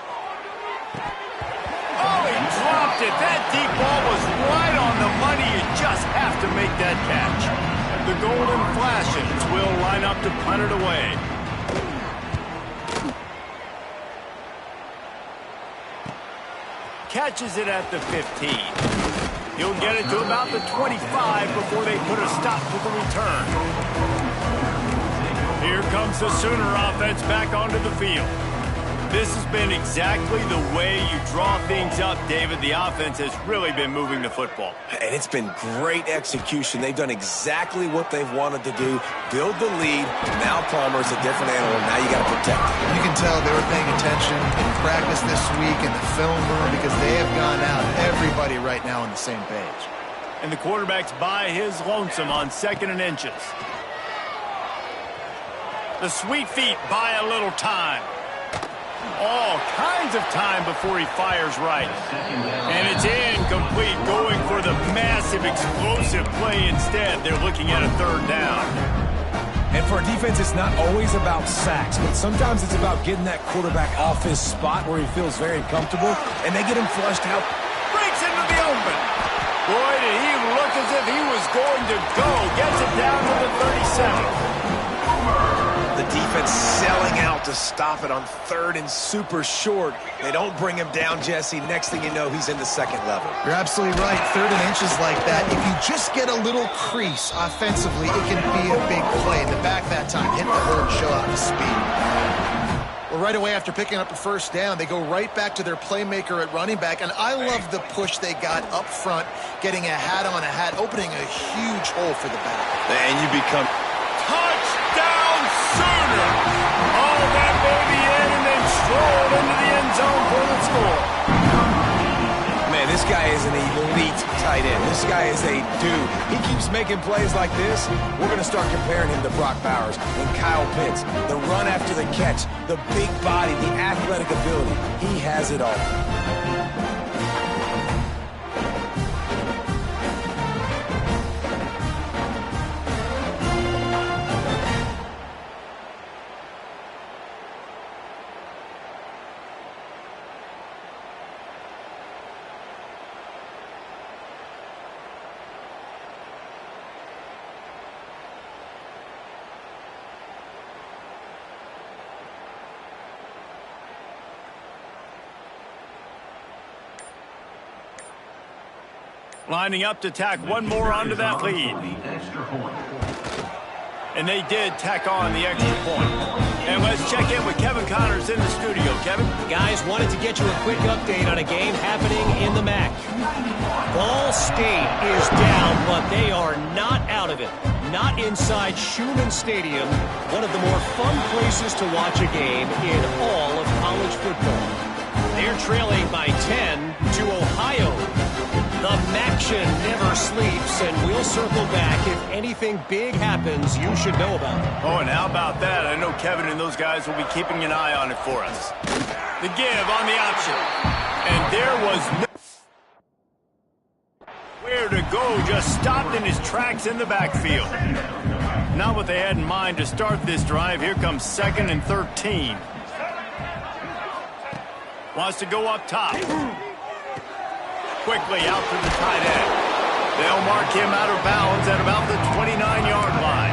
Speaker 1: Oh, he dropped it. That deep ball was right on the money. You just have to make that catch. The Golden Flashes will line up to punt it away. Catches it at the 15. He'll get it to about the 25 before they put a stop to the return. Here comes the Sooner offense back onto the field. This has been exactly the way you draw things up, David. The offense has really been moving the football.
Speaker 2: And it's been great execution. They've done exactly what they've wanted to do. Build the lead. Now Palmer's a different animal. Now you got to protect it.
Speaker 3: You can tell they were paying attention in practice this week in the film room because they have gone out. Everybody right now on the same page.
Speaker 1: And the quarterback's by his lonesome on 2nd and inches. The sweet feet buy a little time. All kinds of time before he fires right. And it's incomplete, going for the massive, explosive play instead. They're looking at a 3rd down.
Speaker 2: And for a defense, it's not always about sacks, but sometimes it's about getting that quarterback off his spot where he feels very comfortable, and they get him flushed out.
Speaker 1: Breaks into the open. Boy, did he look as if he was going to go. Gets it down to the 37.
Speaker 2: The defense selling out to stop it on 3rd and super short. They don't bring him down, Jesse. Next thing you know, he's in the 2nd level.
Speaker 3: You're absolutely right. 3rd and inches like that. If you just get a little crease offensively, it can be a big play. In the back that time, hit the hole and show out the speed. Well, right away after picking up a 1st down, they go right back to their playmaker at running back. And I love the push they got up front, getting a hat on a hat, opening a huge hole for the back.
Speaker 2: And you become...
Speaker 1: Touchdown Sooner! All that baby in and then strolled into the end zone for the score.
Speaker 2: Man, this guy is an elite tight end. This guy is a dude. He keeps making plays like this. We're going to start comparing him to Brock Bowers and Kyle Pitts. The run after the catch, the big body, the athletic ability. He has it all.
Speaker 1: Lining up to tack one more onto that lead. And they did tack on the extra point. And let's check in with Kevin Connors in the studio. Kevin?
Speaker 5: Guys, wanted to get you a quick update on a game happening in the MAC. Ball State is down, but they are not out of it. Not inside Schumann Stadium, one of the more fun places to watch a game in all of college football. They're trailing by 10 to Ohio. The MACtion never sleeps, and we'll circle back if anything big happens you should know about.
Speaker 1: Oh, and how about that? I know Kevin and those guys will be keeping an eye on it for us. The give on the option. And there was nowhere to go, just stopped in his tracks in the backfield. Not what they had in mind to start this drive. Here comes 2nd and 13. Wants to go up top. Quickly out to the tight end. They'll mark him out of bounds at about the 29-yard line.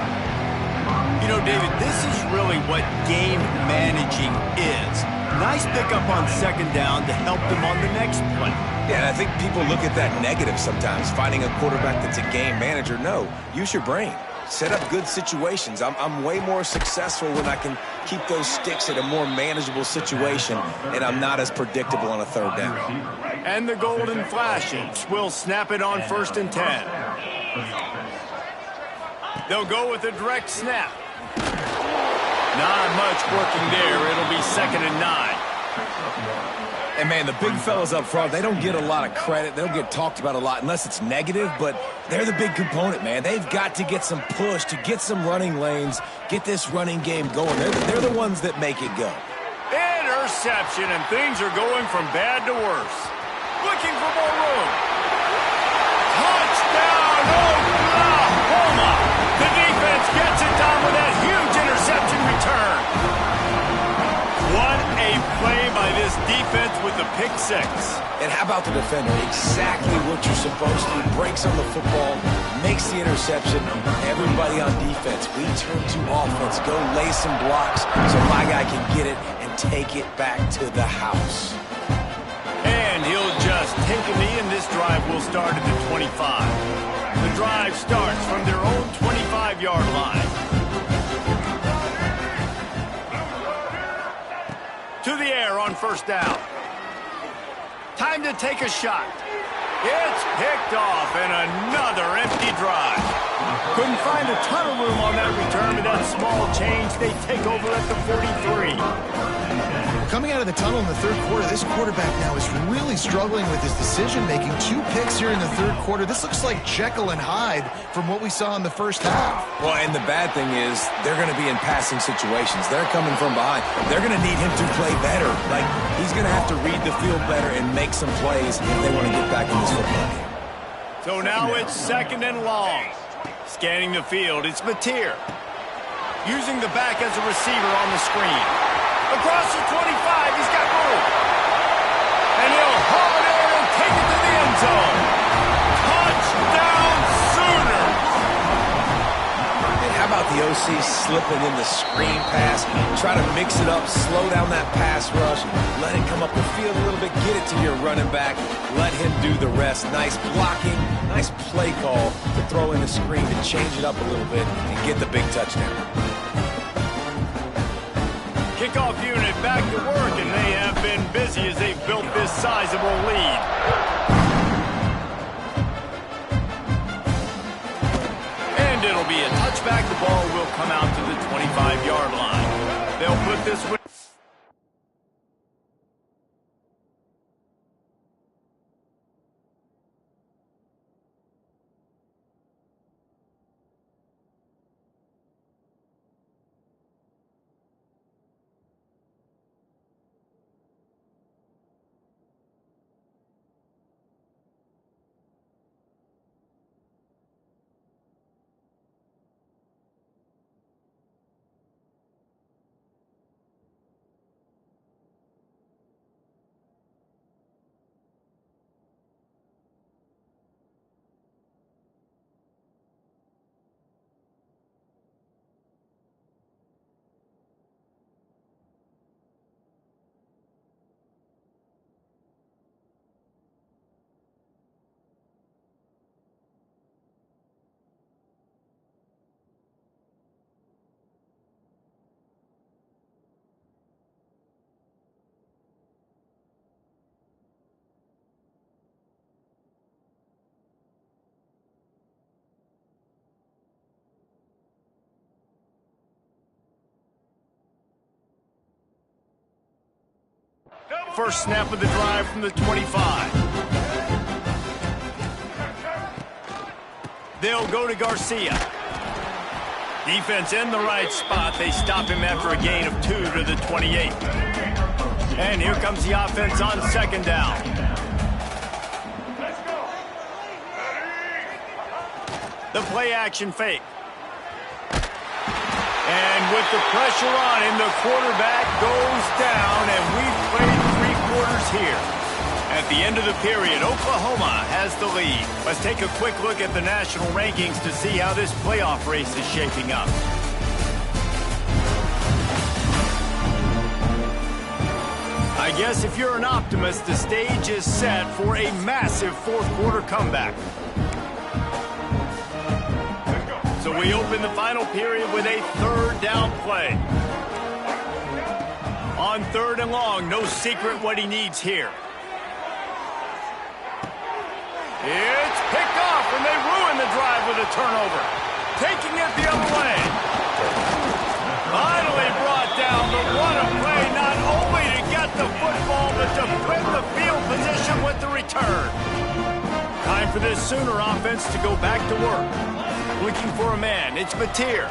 Speaker 1: You know, David, this is really what game managing is. Nice pickup on 2nd down to help them on the next play.
Speaker 2: Yeah, and I think people look at that negative sometimes, finding a quarterback that's a game manager. No, use your brain. Set up good situations. I'm way more successful when I can keep those sticks at a more manageable situation, and I'm not as predictable on a 3rd down.
Speaker 1: And the golden flashes will snap it on 1st and 10. They'll go with a direct snap. Not much working there. It'll be 2nd and 9.
Speaker 2: And, man, the big fellas up front, they don't get a lot of credit. They don't get talked about a lot unless it's negative, but they're the big component, man. They've got to get some push, to get some running lanes, get this running game going. They're the ones that make it go.
Speaker 1: Interception, and things are going from bad to worse. Looking for more room. Touchdown, Oklahoma! The defense gets it done with that huge interception return. What a play by this defense with the pick 6.
Speaker 2: And how about the defender? Exactly what you're supposed to. Breaks on the football, makes the interception. Everybody on defense, we turn to offense. Go lay some blocks so my guy can get it and take it back to the house.
Speaker 1: And he'll just take a knee, and this drive will start at the 25. The drive starts from their own 25-yard line. to the air on first down. Time to take a shot. It's picked off, and another empty drive. Couldn't find a ton of room on that return, but that small change, they take over at the 43.
Speaker 3: Coming out of the tunnel in the third quarter, this quarterback now is really struggling with his decision-making. 2 picks here in the third quarter. This looks like Jekyll and Hyde from what we saw in the first half.
Speaker 2: Well, and the bad thing is they're going to be in passing situations. They're coming from behind. They're going to need him to play better. Like, he's going to have to read the field better and make some plays if they want to get back in this football game.
Speaker 1: So now it's 2nd and long. Scanning the field, it's Mateer. Using the back as a receiver on the screen. Across the 25, he's got room. And he'll haul it in and take it to the end zone. Touchdown Sooners!
Speaker 2: And how about the OC slipping in the screen pass? Try to mix it up, slow down that pass rush, let it come up the field a little bit, get it to your running back, let him do the rest. Nice blocking, nice play call to throw in the screen to change it up a little bit and get the big touchdown.
Speaker 1: Kickoff unit back to work, and they have been busy as they've built this sizable lead. And it'll be a touchback. The ball will come out to the 25-yard line. They'll put this one. First snap of the drive from the 25. They'll go to Garcia. Defense in the right spot. They stop him after a gain of 2 to the 28. And here comes the offense on 2nd down. The play action fake. And with the pressure on him, the quarterback goes down, and we've played 3 quarters here. At the end of the period, Oklahoma has the lead. Let's take a quick look at the national rankings to see how this playoff race is shaping up. I guess if you're an optimist, the stage is set for a massive 4th quarter comeback. So we open the final period with a 3rd down play. On 3rd and long, no secret what he needs here. It's picked off, and they ruin the drive with a turnover. Taking it the other way. Finally brought down, but what a play, not only to get the football, but to flip the field position with the return. Time for this Sooner offense to go back to work. Looking for a man. It's Mateer.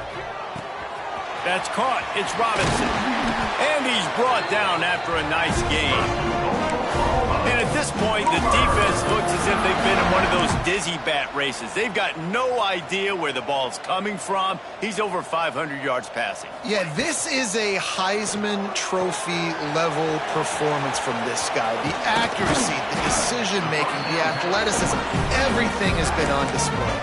Speaker 1: That's caught. It's Robinson. And he's brought down after a nice gain. And at this point, the defense looks as if they've been in one of those dizzy bat races. They've got no idea where the ball's coming from. He's over 500 yards passing. Yeah, this is a Heisman Trophy level performance from this guy. The accuracy, the decision-making, the athleticism, everything has been on display.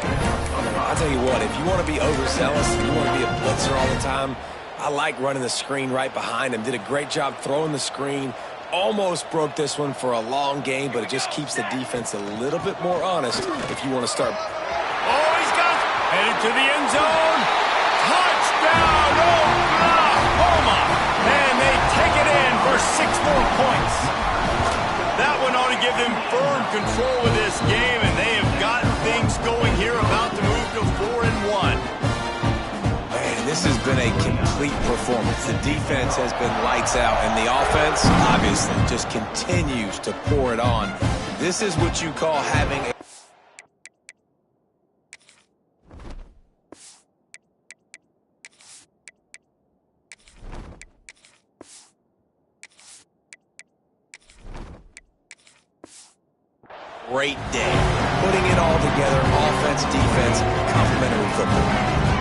Speaker 2: I'll tell you what, if you want to be overzealous, if you want to be a blitzer all the time, I like running the screen right behind him. Did a great job throwing the screen. Almost broke this one for a long game, but it just keeps the defense a little bit more honest if you want to start.
Speaker 1: Oh, he's got it. Headed to the end zone. Touchdown, Oklahoma. And they take it in for 6 more points. That one ought to give them firm control of this game, and they have gotten things going here, about to move to 4-1.
Speaker 2: Man, this has been a complete performance. The defense has been lights out, and the offense, obviously, just continues to pour it on. This is what you call having a great day. Putting it all together, offense, defense, complementary football.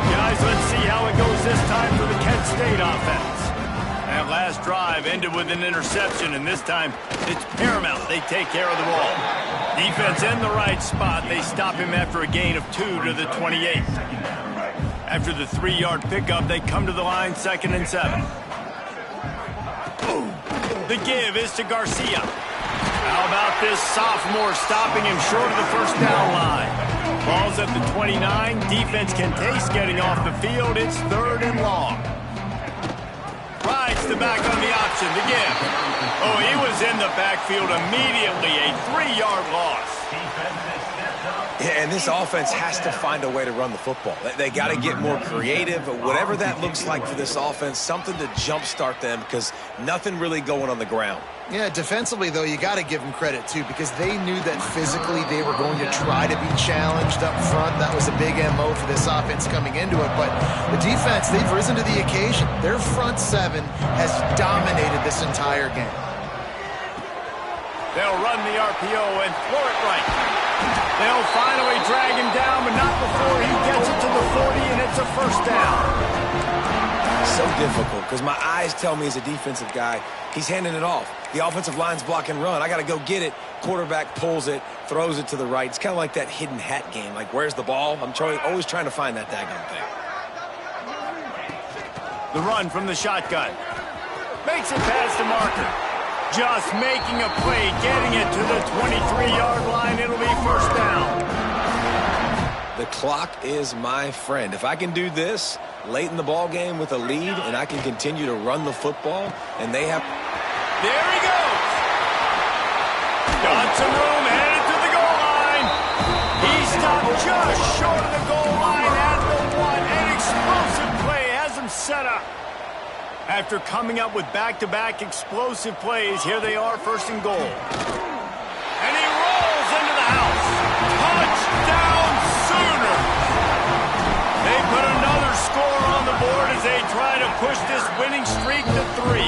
Speaker 1: Guys, let's see how it goes this time for the Kent State offense. That last drive ended with an interception, and this time it's paramount they take care of the ball. Defense in the right spot. They stop him after a gain of 2 to the 28. After the 3-yard pickup, they come to the line 2nd and 7. The give is to Garcia. How about this sophomore stopping him short of the first down line? Ball's at the 29. Defense can taste getting off the field. It's 3rd and long. Rides the back on the option. The give. Oh, he was in the backfield immediately. A 3-yard loss.
Speaker 2: Yeah, and this offense has to find a way to run the football. They got to get more creative. Whatever that looks like for this offense, something to jumpstart them, because nothing really going on the ground.
Speaker 3: Yeah, defensively, though, you got to give them credit, too, because they knew that physically they were going to try to be challenged up front. That was a big MO for this offense coming into it. But the defense, they've risen to the occasion. Their front 7 has dominated this entire game.
Speaker 1: They'll run the RPO and throw it right. They'll finally drag him down, but not before he gets it to the 40, and it's a first down.
Speaker 2: So difficult, because my eyes tell me as a defensive guy, he's handing it off. The offensive line's block and run. I got to go get it. Quarterback pulls it, throws it to the right. It's kind of like that hidden hat game. Like, where's the ball? I'm always trying to find that daggone thing.
Speaker 1: The run from the shotgun. Makes it past the marker. Just making a play, getting it to the 23-yard line. It'll be first down.
Speaker 2: The clock is my friend. If I can do this late in the ball game with a lead, and I can continue to run the football, and they have...
Speaker 1: There he goes. Got some room, headed to the goal line. He stopped just short of the goal line at the 1. An explosive play has him set up. After coming up with back-to-back explosive plays, here they are, 1st and goal. And he rolls into the house. Touchdown Sooners! They put another score on the board as they try to push this winning streak to 3.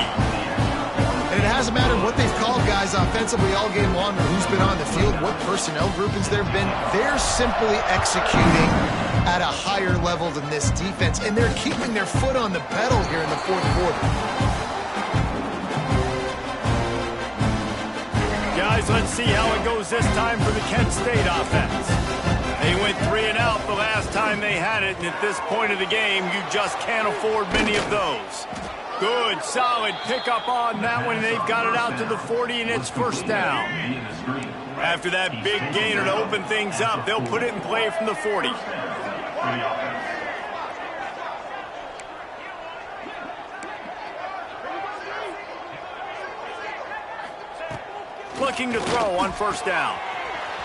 Speaker 3: And it hasn't mattered what they've called guys offensively all game long, or who's been on the field, what personnel groupings there have been. They're simply executing at a higher level than this defense, and they're keeping their foot on the pedal here in the 4th quarter.
Speaker 1: Guys, let's see how it goes this time for the Kent State offense. They went 3 and out the last time they had it, and at this point of the game, you just can't afford many of those. Good, solid pickup on that one, and they've got it out to the 40, and it's first down. After that big gainer to open things up, they'll put it in play from the 40. Looking to throw on first down.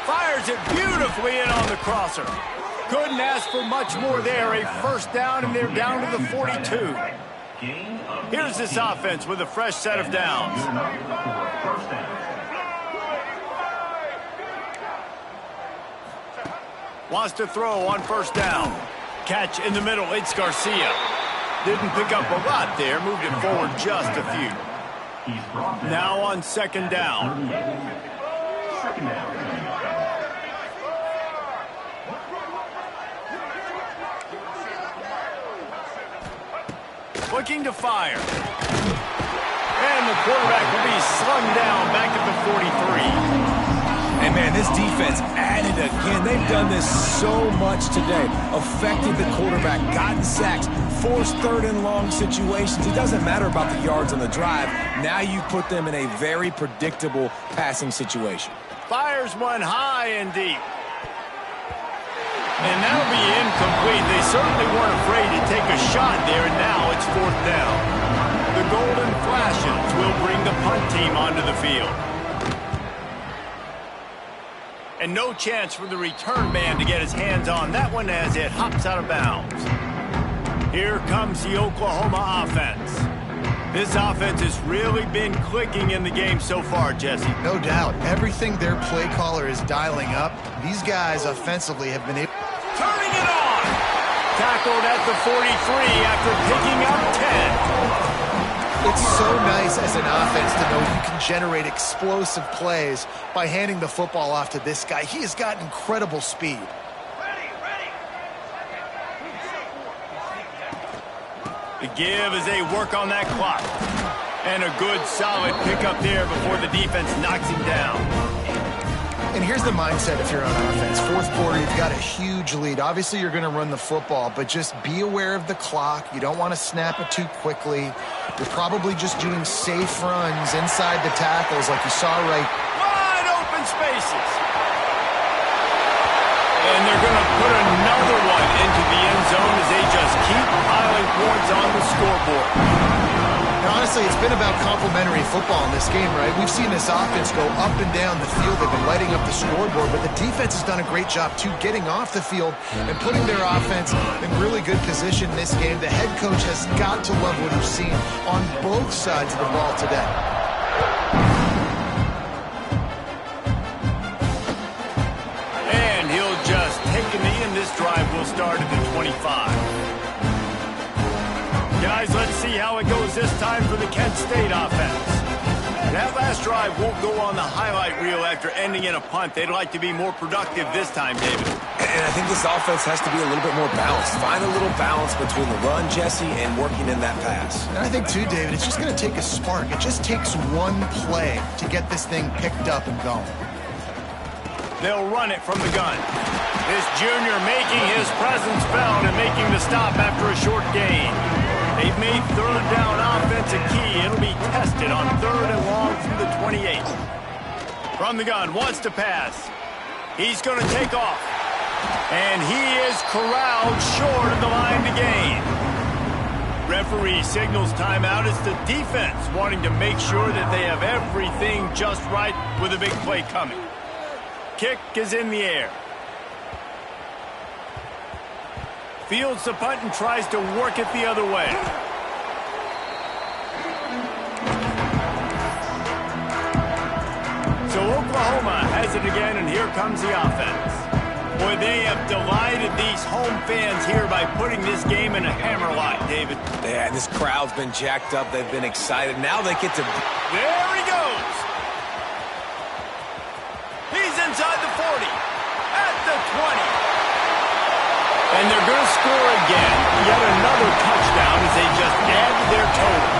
Speaker 1: Fires it beautifully in on the crosser. Couldn't ask for much more there. A first down, and they're down to the 42. Here's this offense with a fresh set of downs. Wants to throw on first down. Catch in the middle. It's Garcia. Didn't pick up a lot there. Moved it forward just a few. Now on 2nd down. Looking to fire. And the quarterback will be slung down back at the 43.
Speaker 2: And, man, this defense added again. They've done this so much today. Affected the quarterback, gotten sacks, forced 3rd and long situations. It doesn't matter about the yards on the drive. Now you put them in a very predictable passing situation.
Speaker 1: Fires one high and deep. And that'll be incomplete. They certainly weren't afraid to take a shot there, and now it's 4th down. The Golden Flashes will bring the punt team onto the field. And no chance for the return man to get his hands on that one as it hops out of bounds. Here comes the Oklahoma offense. This offense has really been clicking in the game so far, Jesse.
Speaker 3: No doubt. Everything their play caller is dialing up, these guys offensively have been able...
Speaker 1: Turning it on! Tackled at the 43 after picking up 10.
Speaker 3: It's so nice as an offense to know you can generate explosive plays by handing the football off to this guy. He has got incredible speed.
Speaker 1: The give as they work on that clock. And a good solid pickup there before the defense knocks him down.
Speaker 3: And here's the mindset if you're on offense. Fourth quarter, you've got a huge lead. Obviously, you're going to run the football, but just be aware of the clock. You don't want to snap it too quickly. You're probably just doing safe runs inside the tackles like you saw right.
Speaker 1: Wide open spaces. And they're going to put another one into the end zone as they just keep piling points on the scoreboard.
Speaker 3: And honestly, it's been about complementary football in this game, right? We've seen this offense go up and down the field. They've been lighting up the scoreboard, but the defense has done a great job, too, getting off the field and putting their offense in really good position in this game. The head coach has got to love what he's seen on both sides of the ball today.
Speaker 1: And he'll just take a knee, and this drive will start at the 25. Guys, let's see how it goes this time for the Kent State offense. That last drive won't go on the highlight reel after ending in a punt. They'd like to be more productive this time, David.
Speaker 2: And I think this offense has to be a little bit more balanced. Find a little balance between the run, Jesse, and working in that pass.
Speaker 3: And I think, too, David, it's just going to take a spark. It just takes one play to get this thing picked up and going.
Speaker 1: They'll run it from the gun. This junior making his presence felt and making the stop after a short gain. They've made third down offense a key. It'll be tested on 3rd and long from the 28. From the gun, wants to pass. He's going to take off. And he is corralled short of the line to gain. Referee signals timeout. It's the defense wanting to make sure that they have everything just right with a big play coming. Kick is in the air. Fields the punt and tries to work it the other way. So Oklahoma has it again, and here comes the offense. Boy, they have delighted these home fans here by putting this game in a hammerlock, David.
Speaker 2: Yeah, and this crowd's been jacked up. They've been excited. Now they get to...
Speaker 1: There he goes. He's inside the 40. At the 20. And they're going to score again. Yet another touchdown as they just add to their total.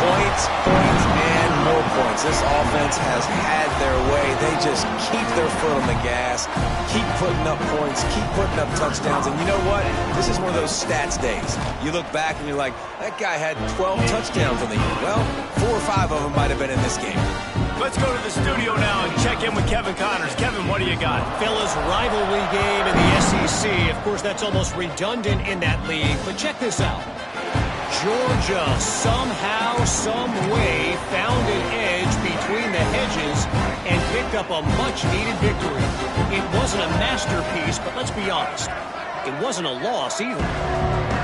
Speaker 2: Points, and more points. This offense has had their way. They just keep their foot on the gas, keep putting up points, keep putting up touchdowns. And you know what? This is one of those stats days. You look back and you're like, that guy had 12 touchdowns on the year. Well, 4 or 5 of them might have been in this game.
Speaker 1: Let's go to the studio now and check in with Kevin Connors. Kevin, what do you got?
Speaker 5: Fellas, rivalry game in the SEC. Of course, that's almost redundant in that league. But check this out. Georgia somehow, some way found an edge between the hedges and picked up a much-needed victory. It wasn't a masterpiece, but let's be honest, it wasn't a loss either.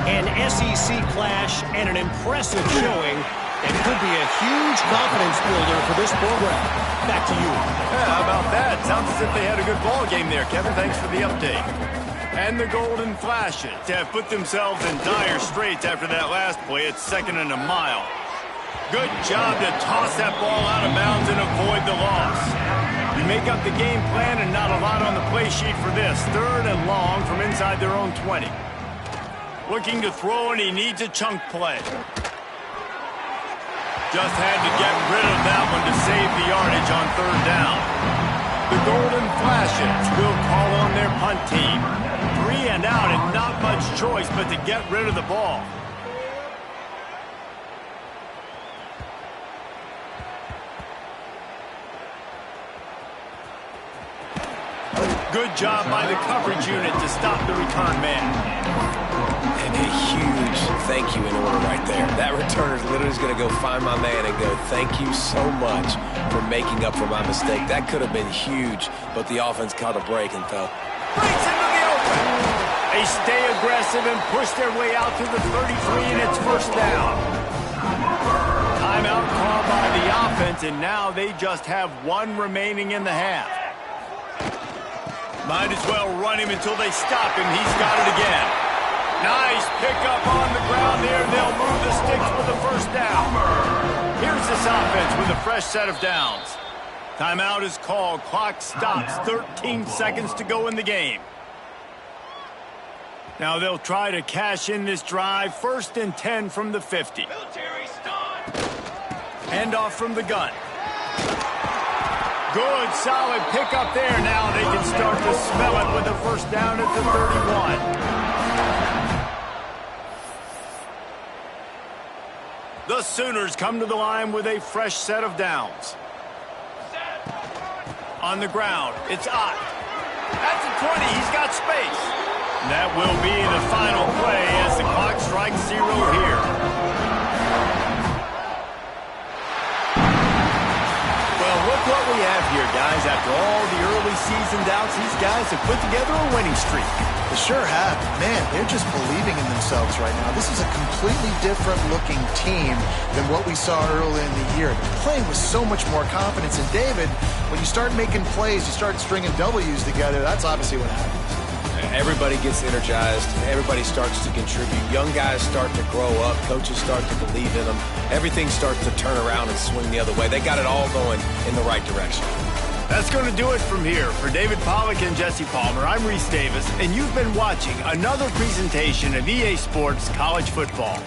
Speaker 5: An SEC clash and an impressive showing that could be a huge confidence builder for this program. Back to you.
Speaker 1: Yeah, how about that? Sounds as if they had a good ball game there, Kevin. Thanks for the update. And the Golden Flashes have put themselves in dire straits after that last play. It's 2nd and a mile. Good job to toss that ball out of bounds and avoid the loss. You make up the game plan and not a lot on the play sheet for this. 3rd and long from inside their own 20. Looking to throw, and he needs a chunk play. Just had to get rid of that one to save the yardage on 3rd down. The Golden Flashes will call on their punt team. 3 and out and not much choice but to get rid of the ball. Good job by the coverage unit to stop the return man.
Speaker 2: And a huge thank you in order right there. That returner is literally going to go find my man and go, thank you so much for making up for my mistake. That could have been huge, but the offense caught a break and fell.
Speaker 1: Breaks into the open. They stay aggressive and push their way out to the 33, and it's first down. Timeout called by the offense, and now they just have one remaining in the half. Might as well run him until they stop him. He's got it again. Nice pickup on the ground there. They'll move the sticks for the first down. Here's this offense with a fresh set of downs. Timeout is called. Clock stops. 13 seconds to go in the game. Now they'll try to cash in this drive. 1st and 10 from the 50. Hand off from the gun. Good, solid pickup there. Now they can start to smell it with a first down at the 31. The Sooners come to the line with a fresh set of downs. On the ground, it's Ott. That's a 20. He's got space. That will be the final play as the clock strikes 0 here. Well, look what we have here, guys. After all the early season doubts, these guys have put together a winning streak.
Speaker 3: They sure have. Man, they're just believing in themselves right now. This is a completely different-looking team than what we saw early in the year. They're playing with so much more confidence. And, David, when you start making plays, you start stringing W's together, that's obviously what happens.
Speaker 2: Everybody gets energized. Everybody starts to contribute. Young guys start to grow up. Coaches start to believe in them. Everything starts to turn around and swing the other way. They got it all going in the right direction.
Speaker 1: That's going to do it from here. For David Pollack and Jesse Palmer, I'm Reese Davis, and you've been watching another presentation of EA Sports College Football.